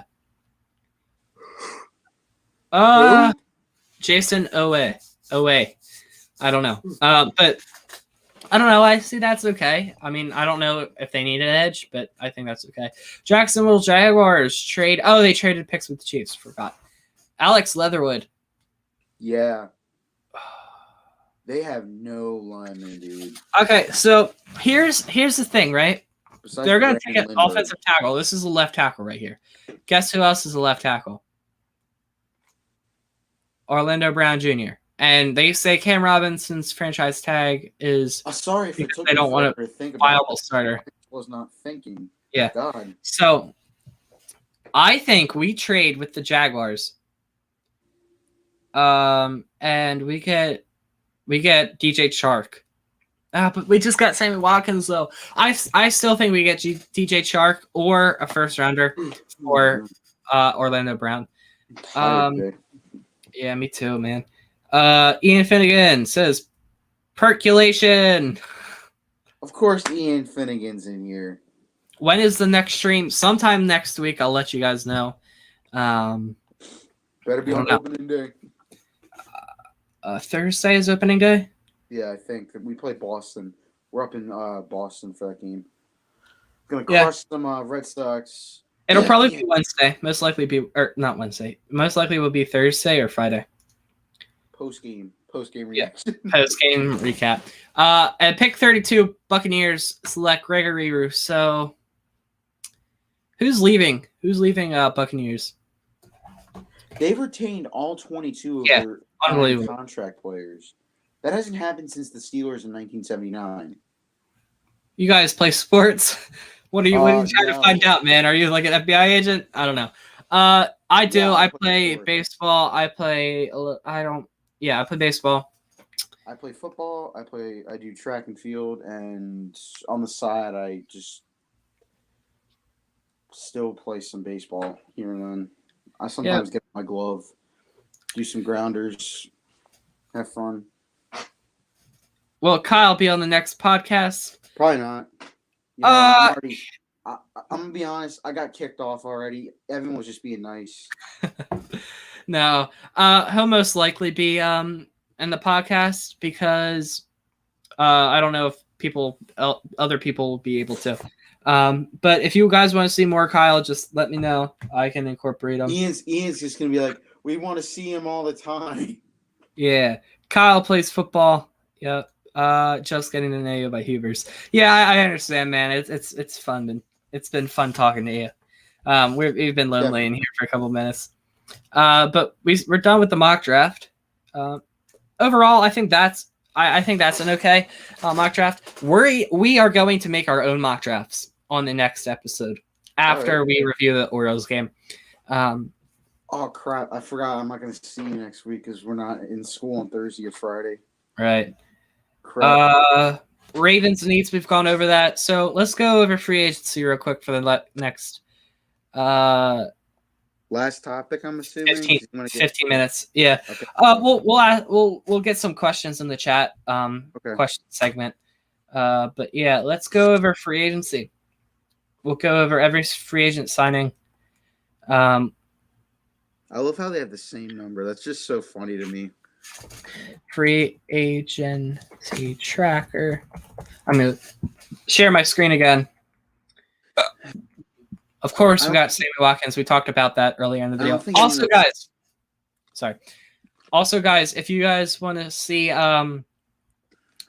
Jason Owe. I don't know. But I don't know. I see that's okay. I mean, I don't know if they need an edge, but I think that's okay. Jacksonville Jaguars trade. Oh, they traded picks with the Chiefs. Forgot. Alex Leatherwood. Yeah. They have no linemen, dude. Okay, so here's the thing, right? Besides They're going to take an Lindbergh. offensive tackle. This is a left tackle right here. Guess who else is a left tackle? Orlando Brown Jr. And they say Cam Robinson's franchise tag is sorry if it took they don't want to think a about viable it. starter. I was not thinking. Yeah. God. So I think we trade with the Jaguars. And we get DJ Chark. But we just got Sammy Watkins though. I still think we get DJ Chark or a first rounder for Orlando Brown. Yeah, me too, man. Ian Finnegan says percolation. Of course, Ian Finnegan's in here. When is the next stream? Sometime next week. I'll let you guys know. Better be on opening day. Thursday is opening day. Yeah, I think we play Boston. We're up in Boston for that game. Gonna crush some Red Sox. It'll probably be Wednesday. Most likely not Wednesday. Most likely will be Thursday or Friday. Post game reaction. Post game recap. At pick 32, Buccaneers select Gregory Rousseau. Who's leaving? Buccaneers? They've retained all 22 of their contract players. That hasn't happened since the Steelers in 1979. You guys play sports? What are you trying to find out, man? Are you like an FBI agent? I don't know. I do. I play baseball. I play baseball. I play football. I do track and field, and on the side, I just still play some baseball here and then. I sometimes get my glove, do some grounders, have fun. Will Kyle be on the next podcast? Probably not. I'm gonna be honest. I got kicked off already. Evan was just being nice. No, he'll most likely be in the podcast because I don't know if other people will be able to. But if you guys want to see more Kyle, just let me know. I can incorporate him. Ian's just gonna be like, we want to see him all the time. Yeah, Kyle plays football. Yep. Just getting to know you by Hubers. Yeah, I understand, man. It's fun. It's been fun talking to you. We've been lonely in here for a couple minutes. But we're done with the mock draft. Overall, I think that's an okay mock draft. We are going to make our own mock drafts on the next episode after we review the Orioles game. Oh crap! I forgot. I'm not going to see you next week because we're not in school on Thursday or Friday. Right. Crap. Ravens and Eats, we've gone over that. So let's go over free agency real quick for the next Last topic, I'm assuming. 15 minutes. Yeah. Okay. We'll get some questions in the chat. Okay. Question segment. But yeah, let's go over free agency. We'll go over every free agent signing. I love how they have the same number. That's just so funny to me. Free agency tracker. I'm gonna share my screen again. Of course, we got Sammy Watkins. We talked about that earlier in the video. Also, guys, if you guys want to see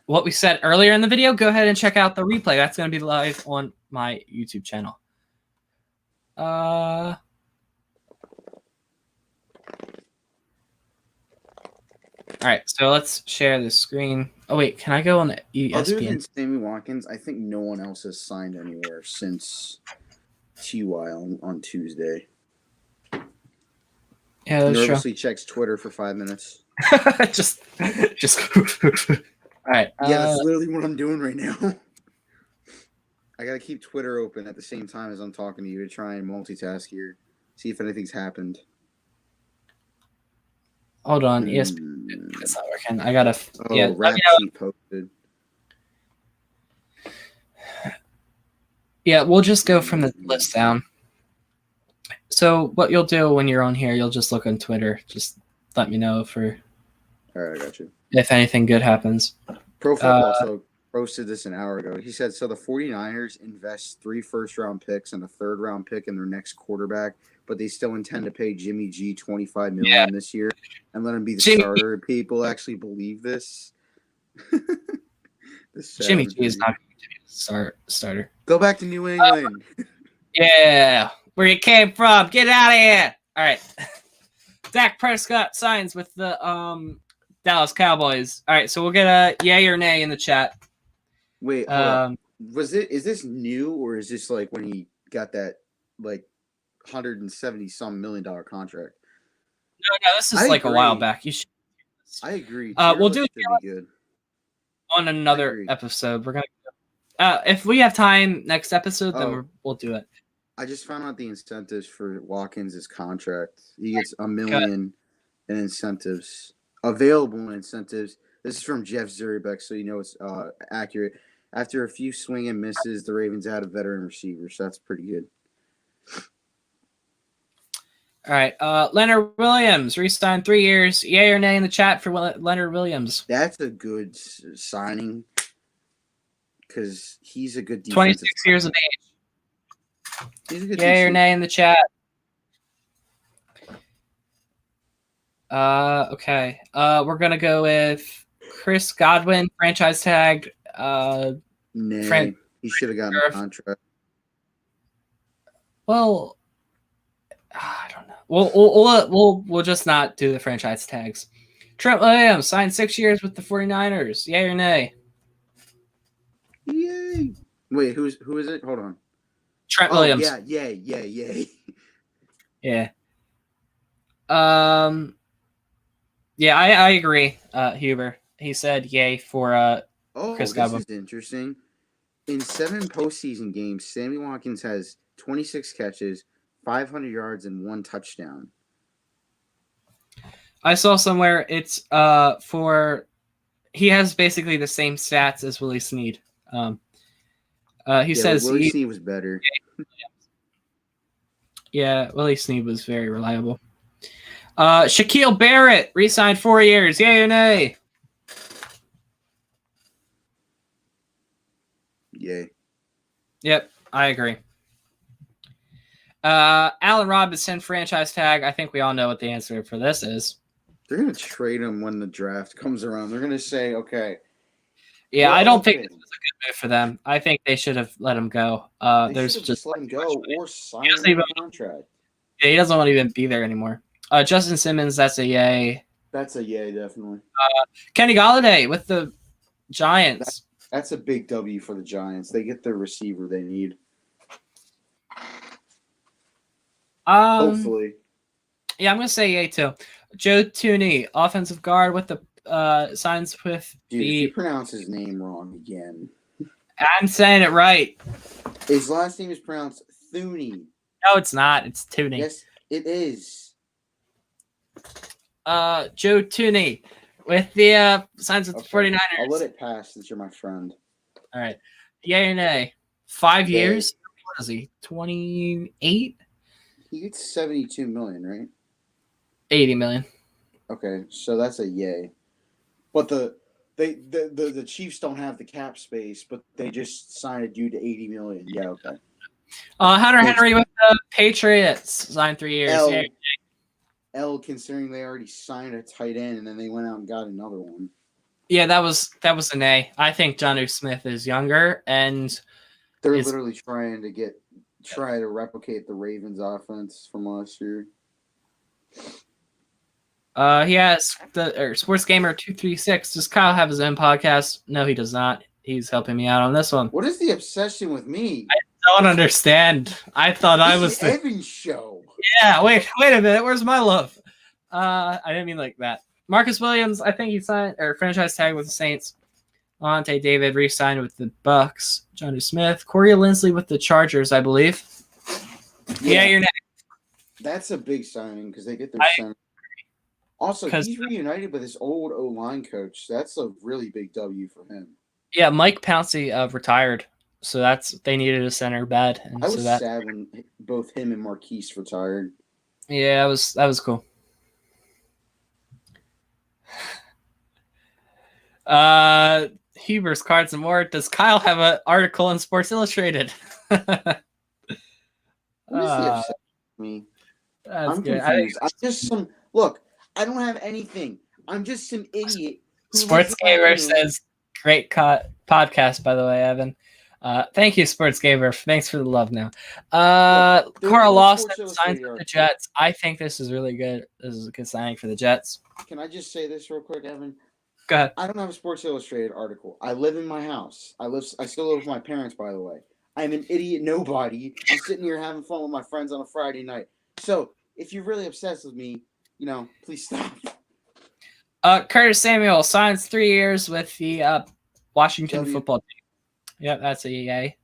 what we said earlier in the video, go ahead and check out the replay. That's going to be live on my YouTube channel. All right, so let's share the screen. Oh wait, can I go on the ESPN? Other than Sammy Watkins, I think no one else has signed anywhere since TY on Tuesday. Yeah, that's nervously checks Twitter for 5 minutes. just. All right. Yeah, that's literally what I'm doing right now. I gotta keep Twitter open at the same time as I'm talking to you to try and multitask here, see if anything's happened. Hold on, ESPN. It's not working. I gotta. Rap sheet posted. Yeah, we'll just go from the list down. So what you'll do when you're on here, you'll just look on Twitter. Just let me know All right, I got you. If anything good happens. Pro Football also posted this an hour ago. He said, so the 49ers invest 3 first-round picks and a third-round pick in their next quarterback, but they still intend to pay Jimmy G $25 million this year and let him be the starter. People actually believe this. Jimmy G is not going to be the starter. Go back to New England. Yeah, where you came from. Get out of here. All right. Dak Prescott signs with the Dallas Cowboys. All right, so we'll get a yay or nay in the chat. Wait, is this new or is this like when he got that like $170-some million contract? No, this is a while back. You should. I agree. We'll do it good on another episode. We're gonna if we have time next episode, then we'll do it. I just found out the incentives for Watkins' contract. He gets $1 million in incentives, available incentives. This is from Jeff Zuribeck, so you know it's accurate. After a few swing and misses, the Ravens add a veteran receiver, so that's pretty good. All right, Leonard Williams re-signed 3 years. Yay or nay in the chat for Leonard Williams? That's a good signing because he's a good defensive 26 years of age. He's a good Yay or nay in the chat? Okay. We're gonna go with Chris Godwin, franchise tagged. Nay, he should have gotten a contract. Well, I don't know. We'll just not do the franchise tags. Trent Williams signed 6 years with the 49ers. Yay or nay? Yay! Wait, who is it? Hold on. Trent Williams. Yeah. Yeah. Yeah, I agree, Huber. He said yay for Chris Godwin. This is interesting. In 7 postseason games, Sammy Watkins has 26 catches, 500 yards, and 1 touchdown. I saw somewhere it's he has basically the same stats as Willie Snead. He says Willie Snead was better. Yeah, Willie Snead was very reliable. Shaquille Barrett re-signed 4 years. Yay or nay? Yay. Yep, I agree. Allen Robinson franchise tag. I think we all know what the answer for this is. They're going to trade him when the draft comes around. They're going to say, okay. Yeah, I don't think this was a good move for them. I think they should have let him go. There's just let him go or sign him a contract. Yeah, he doesn't want to even be there anymore. Justin Simmons, that's a yay. That's a yay, definitely. Kenny Golladay with the Giants. That's a big W for the Giants. They get the receiver they need. Hopefully. Yeah, I'm gonna say yay too. Joe Tooney, offensive guard with the signs with Dude, if you the. pronounce his name wrong again. I'm saying it right. His last name is pronounced Thuney. No, it's not. It's Tooney. Yes, it is. Joe Tooney with the signs with the 49ers. I'll let it pass since you're my friend. All right. Yay or nay? 5 Yay. years? What is he? 28? He gets 72 million, right? 80 million. Okay, so that's a yay. But the Chiefs don't have the cap space, but they just signed a dude to 80 million. Yeah, okay. Hunter Henry with the Patriots signed 3 years. L, Yay. L, considering they already signed a tight end and then they went out and got another one. Yeah, that was an A. I think Jonnu Smith is younger, and they're literally trying to replicate the Ravens offense from last year. He has the Sports Gamer 236. Does Kyle have his own podcast? No, he does not. He's helping me out on this one. What is the obsession with me? I don't understand. I thought I was the Evan's show. Yeah, wait a minute. Where's my love? I didn't mean like that. Marcus Williams, I think he signed or franchise tag with the Saints. Alante David re-signed with the Bucks. Jonnu Smith, Corey Linsley with the Chargers, I believe. Yeah, you're next. That's a big signing because they get their center. Also, he's reunited with his old O-line coach. That's a really big W for him. Yeah, Mike Pouncey retired, so they needed a center bad. And I was sad when both him and Marquise retired. Yeah, that was cool. Huber's Cards and More. Does Kyle have an article in Sports Illustrated? What is the upset with me? I'm good. confused. I'm just some look. I don't have anything. I'm just some idiot. Sports Gamer says, "Great podcast, by the way, Evan." Thank you, Sports Gamer. Thanks for the love. Now, Carl Lawson signs with the Jets. I think this is really good. This is a good signing for the Jets. Can I just say this real quick, Evan? Go ahead. I don't have a Sports Illustrated article. I live in my house. I still live with my parents, by the way. I'm an idiot nobody. I'm sitting here having fun with my friends on a Friday night. So if you're really obsessed with me, please stop. Curtis Samuel signs 3 years with the Washington football team. Yep, that's a yay.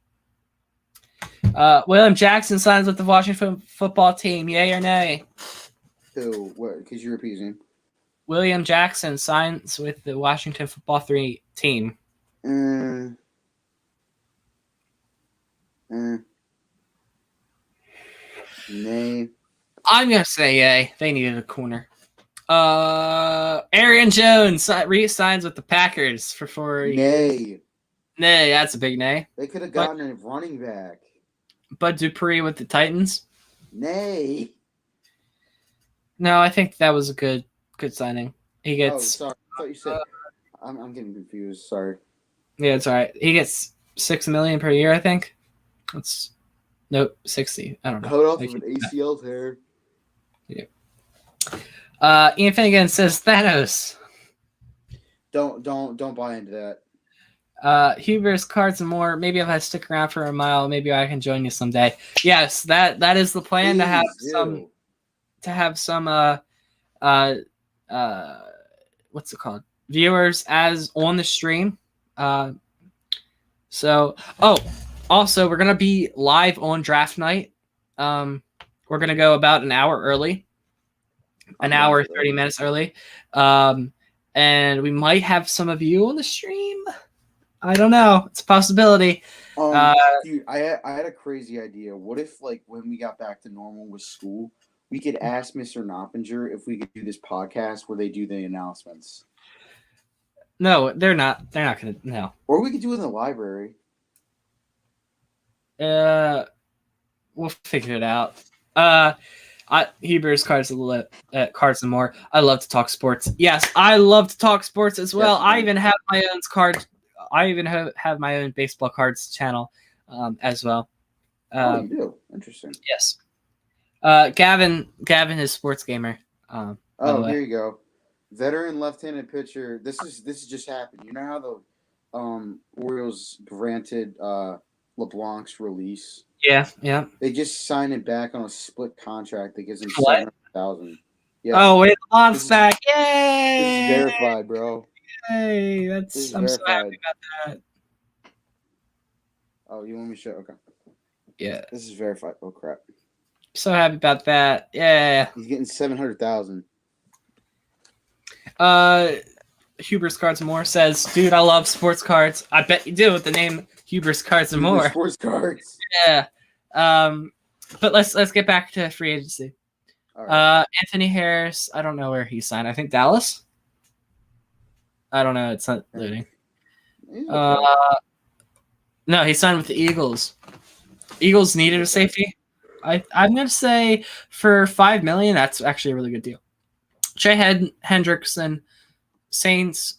William Jackson signs with the Washington football team. Yay or nay? Who? What? Could you repeat his name? William Jackson signs with the Washington football team. Nay. I'm gonna say yay. They needed a corner. Aaron Jones re-signs with the Packers for 4 years. Nay, that's a big nay. They could have gotten a running back. Bud Dupree with the Titans. Nay. No, I think that was a good signing. He gets. Oh, sorry. I thought you said. I'm getting confused. Sorry. Yeah, it's all right. He gets $6 million per year, I think. Nope, 60. I don't know. Cut off of an ACL tear. Yeah. Ian Finnegan says Thanos. Don't buy into that. Huber's Cards and More. Maybe if I stick around for a mile, maybe I can join you someday. Yes, that is the plan. Please to have some what's it called? Viewers as on the stream. Also we're gonna be live on draft night. We're gonna go about an hour early. An hour, 30 minutes early. And we might have some of you on the stream. I don't know. It's a possibility. Dude, I had a crazy idea. What if, when we got back to normal with school, we could ask Mr. Noppinger if we could do this podcast where they do the announcements? No, they're not. They're not going to. No. Or we could do it in the library. We'll figure it out. Hebrews Cards and More. I love to talk sports. Yes, I love to talk sports as well. Definitely. I even have my own card. I even have my own baseball cards channel as well. You do? Interesting. Yes. Gavin is Sports Gamer. Here you go. Veteran left-handed pitcher. This is just happened. You know how the Orioles granted LeBlanc's release? Yeah. They just signed it back on a split contract that gives him 700,000. Yeah. Oh, wait, the launch This is- back. This Yay! is verified, bro. Yay! This is I'm so happy verified. about that. Oh, you want me to show? Okay. Yeah, This is verified. Oh crap. so happy about that. Yeah. He's getting 700,000. Huber's Cards and More says, "Dude, I love sports cards. I bet you do with the name Huber's Cards and More." Sports cards. Yeah. But let's get back to free agency. All right. Anthony Harris. I don't know where he signed. I think Dallas. I don't know. It's not loading. He's okay. No, he signed with the Eagles. Eagles needed a safety. I'm gonna say for $5 million, that's actually a really good deal. Trey Hendrickson, Saints,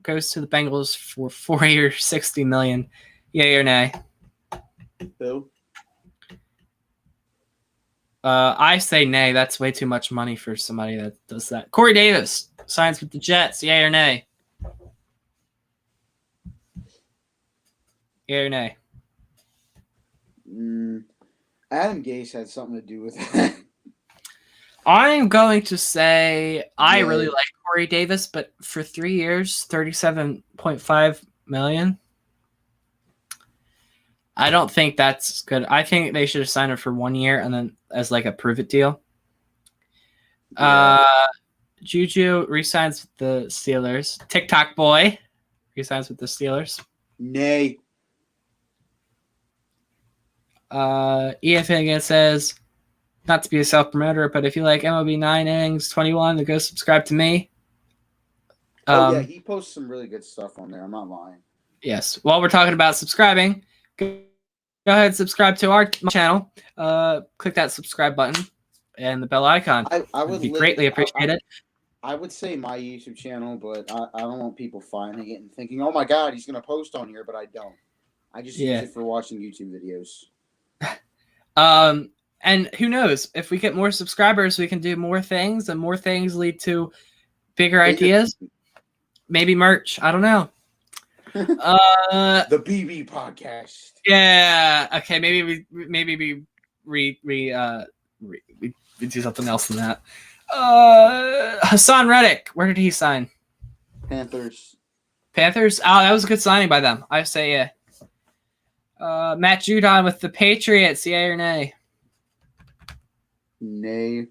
goes to the Bengals for 4 years, $60 million. Yay or nay? Who? I say nay. That's way too much money for somebody that does that. Corey Davis signs with the Jets. Yay or nay? Yay or nay? Adam Gase had something to do with that. I'm going to say I Yeah. really like Corey Davis, but for 3 years, $37.5 million. I don't think that's good. I think they should have signed him for 1 year and then as like a prove it deal. Juju resigns with the Steelers. TikTok boy resigns with the Steelers. Nay. Ian Finnegan says, not to be a self-promoter, but if you like MLB 9 innings 21, then go subscribe to me. Yeah, he posts some really good stuff on there. I'm not lying. Yes. While we're talking about subscribing, go ahead and subscribe to our channel. Click that subscribe button and the bell icon. I would be greatly appreciated. I would say my YouTube channel, but I don't want people finding it and thinking, "Oh my God, he's gonna post on here," but I don't. I just use it for watching YouTube videos. And who knows? If we get more subscribers, we can do more things, and more things lead to bigger ideas. Maybe merch. I don't know. The BB podcast. Yeah. Okay. Maybe we do something else than that. Hassan Reddick. Where did he sign? Panthers. Panthers. Oh, that was a good signing by them. I say yeah. Matt Judon with the Patriots. Yay or nay? Nay.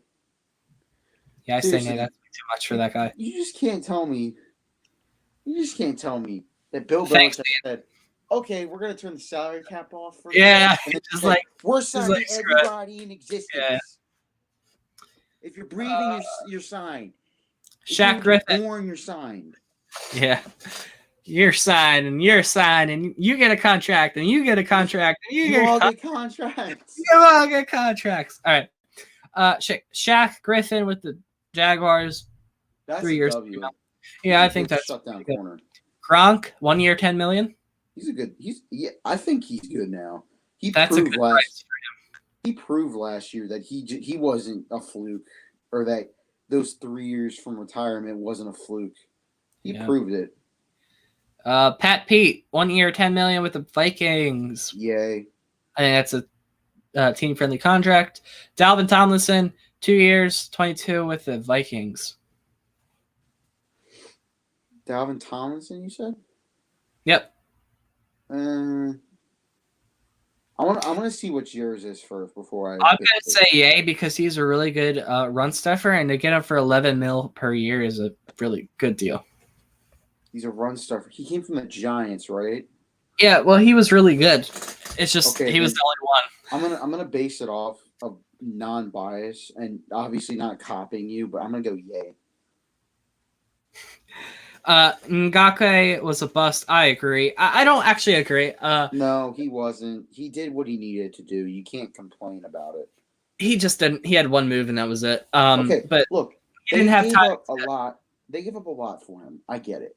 Yeah, I say Seriously. nay. That's too much for that guy. You just can't tell me. That Bill Thanks, Belichick said, "Okay, we're gonna turn the salary cap off for Yeah, and then just said, like we're signing screw it. everybody in existence. Yeah. If you're breathing, you're signed. If Shaq you're Griffin. born, you're signed. Yeah. You're signed, and you get a contract, and you get a contract, and You all get contracts. you all get contracts. All right. Shaq Griffin with the Jaguars. That's 3 a years. W. Yeah, I think that's shut down good. corner. Gronk, 1 year, $10 million. I think he's good now. That's a good price. He proved last year that he wasn't a fluke, or that those 3 years from retirement wasn't a fluke. He proved it. Pat Pete, 1 year, $10 million with the Vikings. Yay. I think that's a team-friendly contract. Dalvin Tomlinson, 2 years, 22 with the Vikings. Dalvin Tomlinson, you said? Yep. I want to see what yours is first before I. I'm gonna say yay because he's a really good run stuffer, and to get him for $11 million per year is a really good deal. He's a run stuffer. He came from the Giants, right? Yeah, well, he was really good. It's just Okay, he was the only one. I'm gonna base it off of non-bias and obviously not copying you, but I'm gonna go yay. Ngake was a bust. I agree. I don't actually agree. No, he wasn't. He did what he needed to do. You can't complain about it. He just didn't. He had one move, and that was it. Okay, but look, he didn't have time. They give up a lot for him. I get it.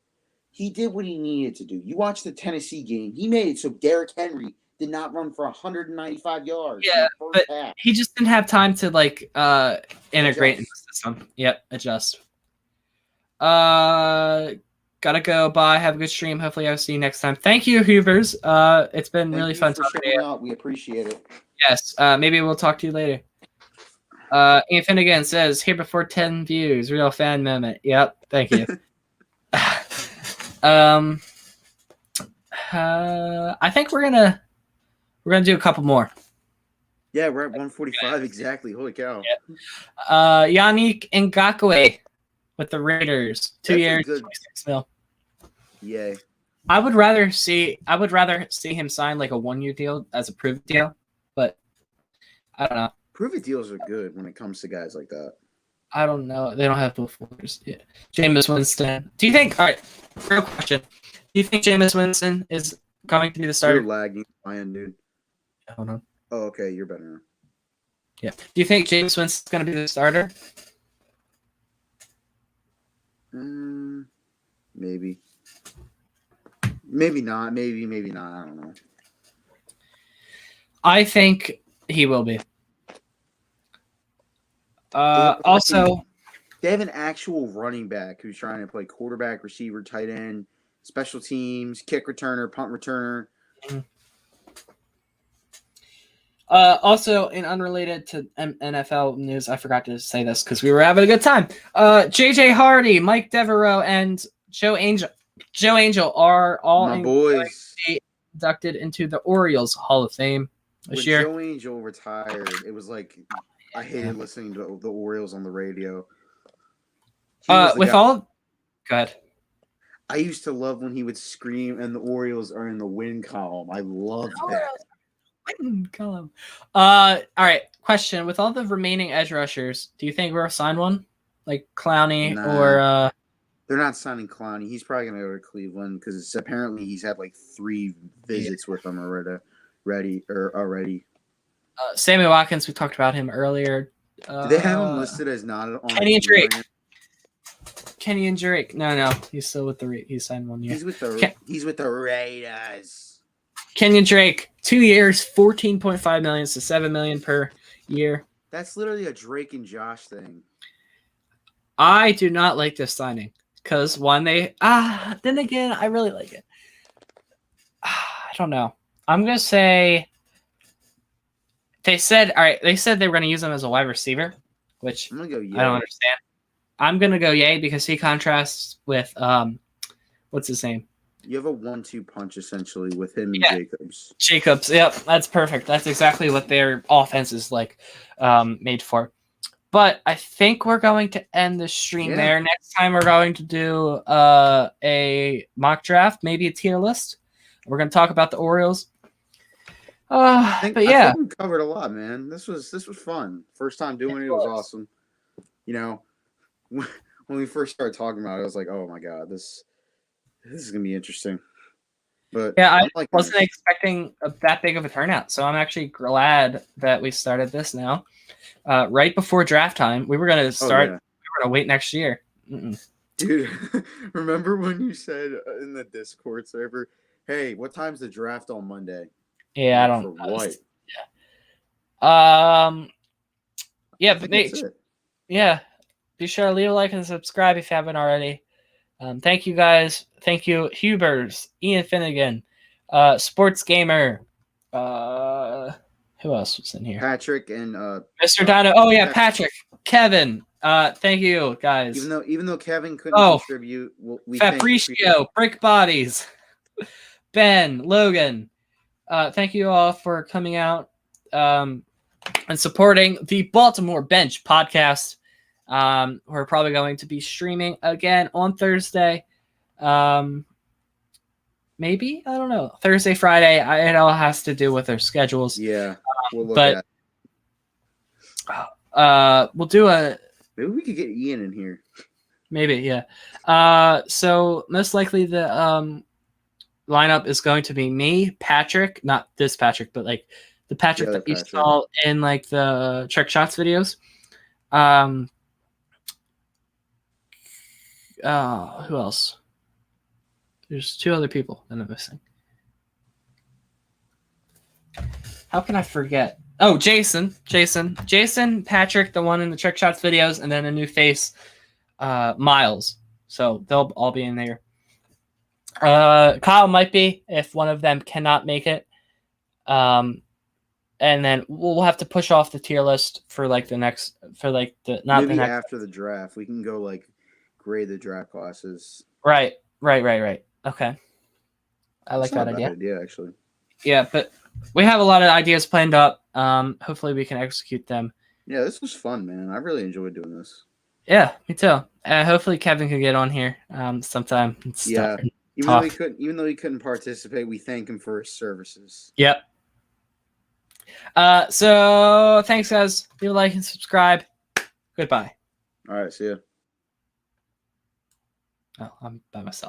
He did what he needed to do. You watch the Tennessee game. He made it so Derrick Henry did not run for 195 yards. Yeah, in the first but half. he just didn't have time to integrate into the system. Yep, adjust. Gotta go. Bye. Have a good stream. Hopefully, I'll see you next time. Thank you, Hoovers. It's been really fun talking to you. We appreciate it. Yes. Maybe we'll talk to you later. Ian Finnegan says, here before 10 views. Real fan moment. Yep. Thank you. I think we're gonna do a couple more. Yeah, we're at 145 exactly. Holy cow. Yannick Ngakoue with the Raiders. 2 That's a years, good- 26 mil. Yay. I would rather see him sign like a 1 year deal as a prove deal, but I don't know. Prove-it deals are good when it comes to guys like that. I don't know. They don't have both folders. Yeah. Jameis Winston. Do you think? All right. Real question. Do you think Jameis Winston is going to be the starter? You're lagging, Ryan, dude. Hold on. Oh, okay, you're better now. Yeah. Do you think Jameis Winston's going to be the starter? Maybe. Maybe not. Maybe not. I don't know. I think he will be. Also, they have an actual running back who's trying to play quarterback, receiver, tight end, special teams, kick returner, punt returner. Also, in unrelated to NFL news, I forgot to say this because we were having a good time. JJ Hardy, Mike Devereaux, and Joe Angel are all My boys. inducted into the Orioles Hall of Fame this year. Joe Angel retired, it was like I hated listening to the Orioles on the radio. Go ahead. I used to love when he would scream and the Orioles are in the win column. I loved that. Column. All right. Question: with all the remaining edge rushers, do you think we'll sign one like Clowney or? They're not signing Clowney. He's probably gonna go to Cleveland because apparently he's had like 3 visits with them already. Sammy Watkins, we talked about him earlier. Do they have him listed as not on Kenny and Drake? Kenny and Drake. No, he's still with the. He signed 1 year. He's with the Raiders. Kenyon Drake, 2 years, $14.5 million to $7 million per year. That's literally a Drake and Josh thing. I do not like this signing because then again, I really like it. I don't know. I'm gonna say they said they were gonna use him as a wide receiver, which I'm gonna go. Yay. I don't understand. I'm gonna go yay because he contrasts with what's his name? You have a 1-2 punch essentially with him and Jacobs. Jacobs, yep, that's perfect. That's exactly what their offense is like made for. But I think we're going to end the stream there. Next time we're going to do a mock draft, maybe a tier list. We're going to talk about the Orioles. I think we covered a lot, man. This was fun. First time doing it was awesome. You know, when we first started talking about it, I was like, oh my god, this is gonna be interesting. But yeah, I wasn't expecting that big of a turnout, so I'm actually glad that we started this now. Right before draft time, we were gonna start. We were gonna wait next year. Dude, remember when you said in the Discord server, "Hey, what time's the draft on Monday?" Yeah, I don't. For what? Yeah. Be sure to leave a like and subscribe if you haven't already. Thank you guys. Thank you, Hubers, Ian Finnegan, Sports Gamer. Who else was in here? Patrick and Mr. Dino. Oh yeah, Patrick, Kevin. Thank you guys. Even though Kevin couldn't contribute, we Fabricio, Brick Bodies, Ben, Logan. Thank you all for coming out and supporting the Baltimore Bench podcast. We're probably going to be streaming again on Thursday. Maybe, I don't know. Thursday, Friday. It all has to do with their schedules. Yeah, we'll look at it. We'll do maybe we could get Ian in here. Maybe, yeah. So most likely the lineup is going to be me, Patrick, not this Patrick, but like the Patrick that you saw in like the Trick Shots videos. Who else? There's 2 other people that I'm missing. How can I forget? Oh, Jason, Patrick, the one in the Trick Shots videos, and then a new face, Miles. So they'll all be in there. Kyle might be if one of them cannot make it. and then we'll have to push off the tier list for like the next for like the not Maybe the next. after the draft, we can go like grade the draft classes. Right. Okay. I like That's not that a idea. bad idea, actually. Yeah, but we have a lot of ideas planned up. Hopefully we can execute them. Yeah, this was fun, man. I really enjoyed doing this. Yeah, me too. Hopefully Kevin can get on here sometime and stuff. Yeah. Even though he couldn't participate, we thank him for his services. Yep. So thanks guys. Leave a like and subscribe. Goodbye. All right, see ya. Oh, I'm by myself.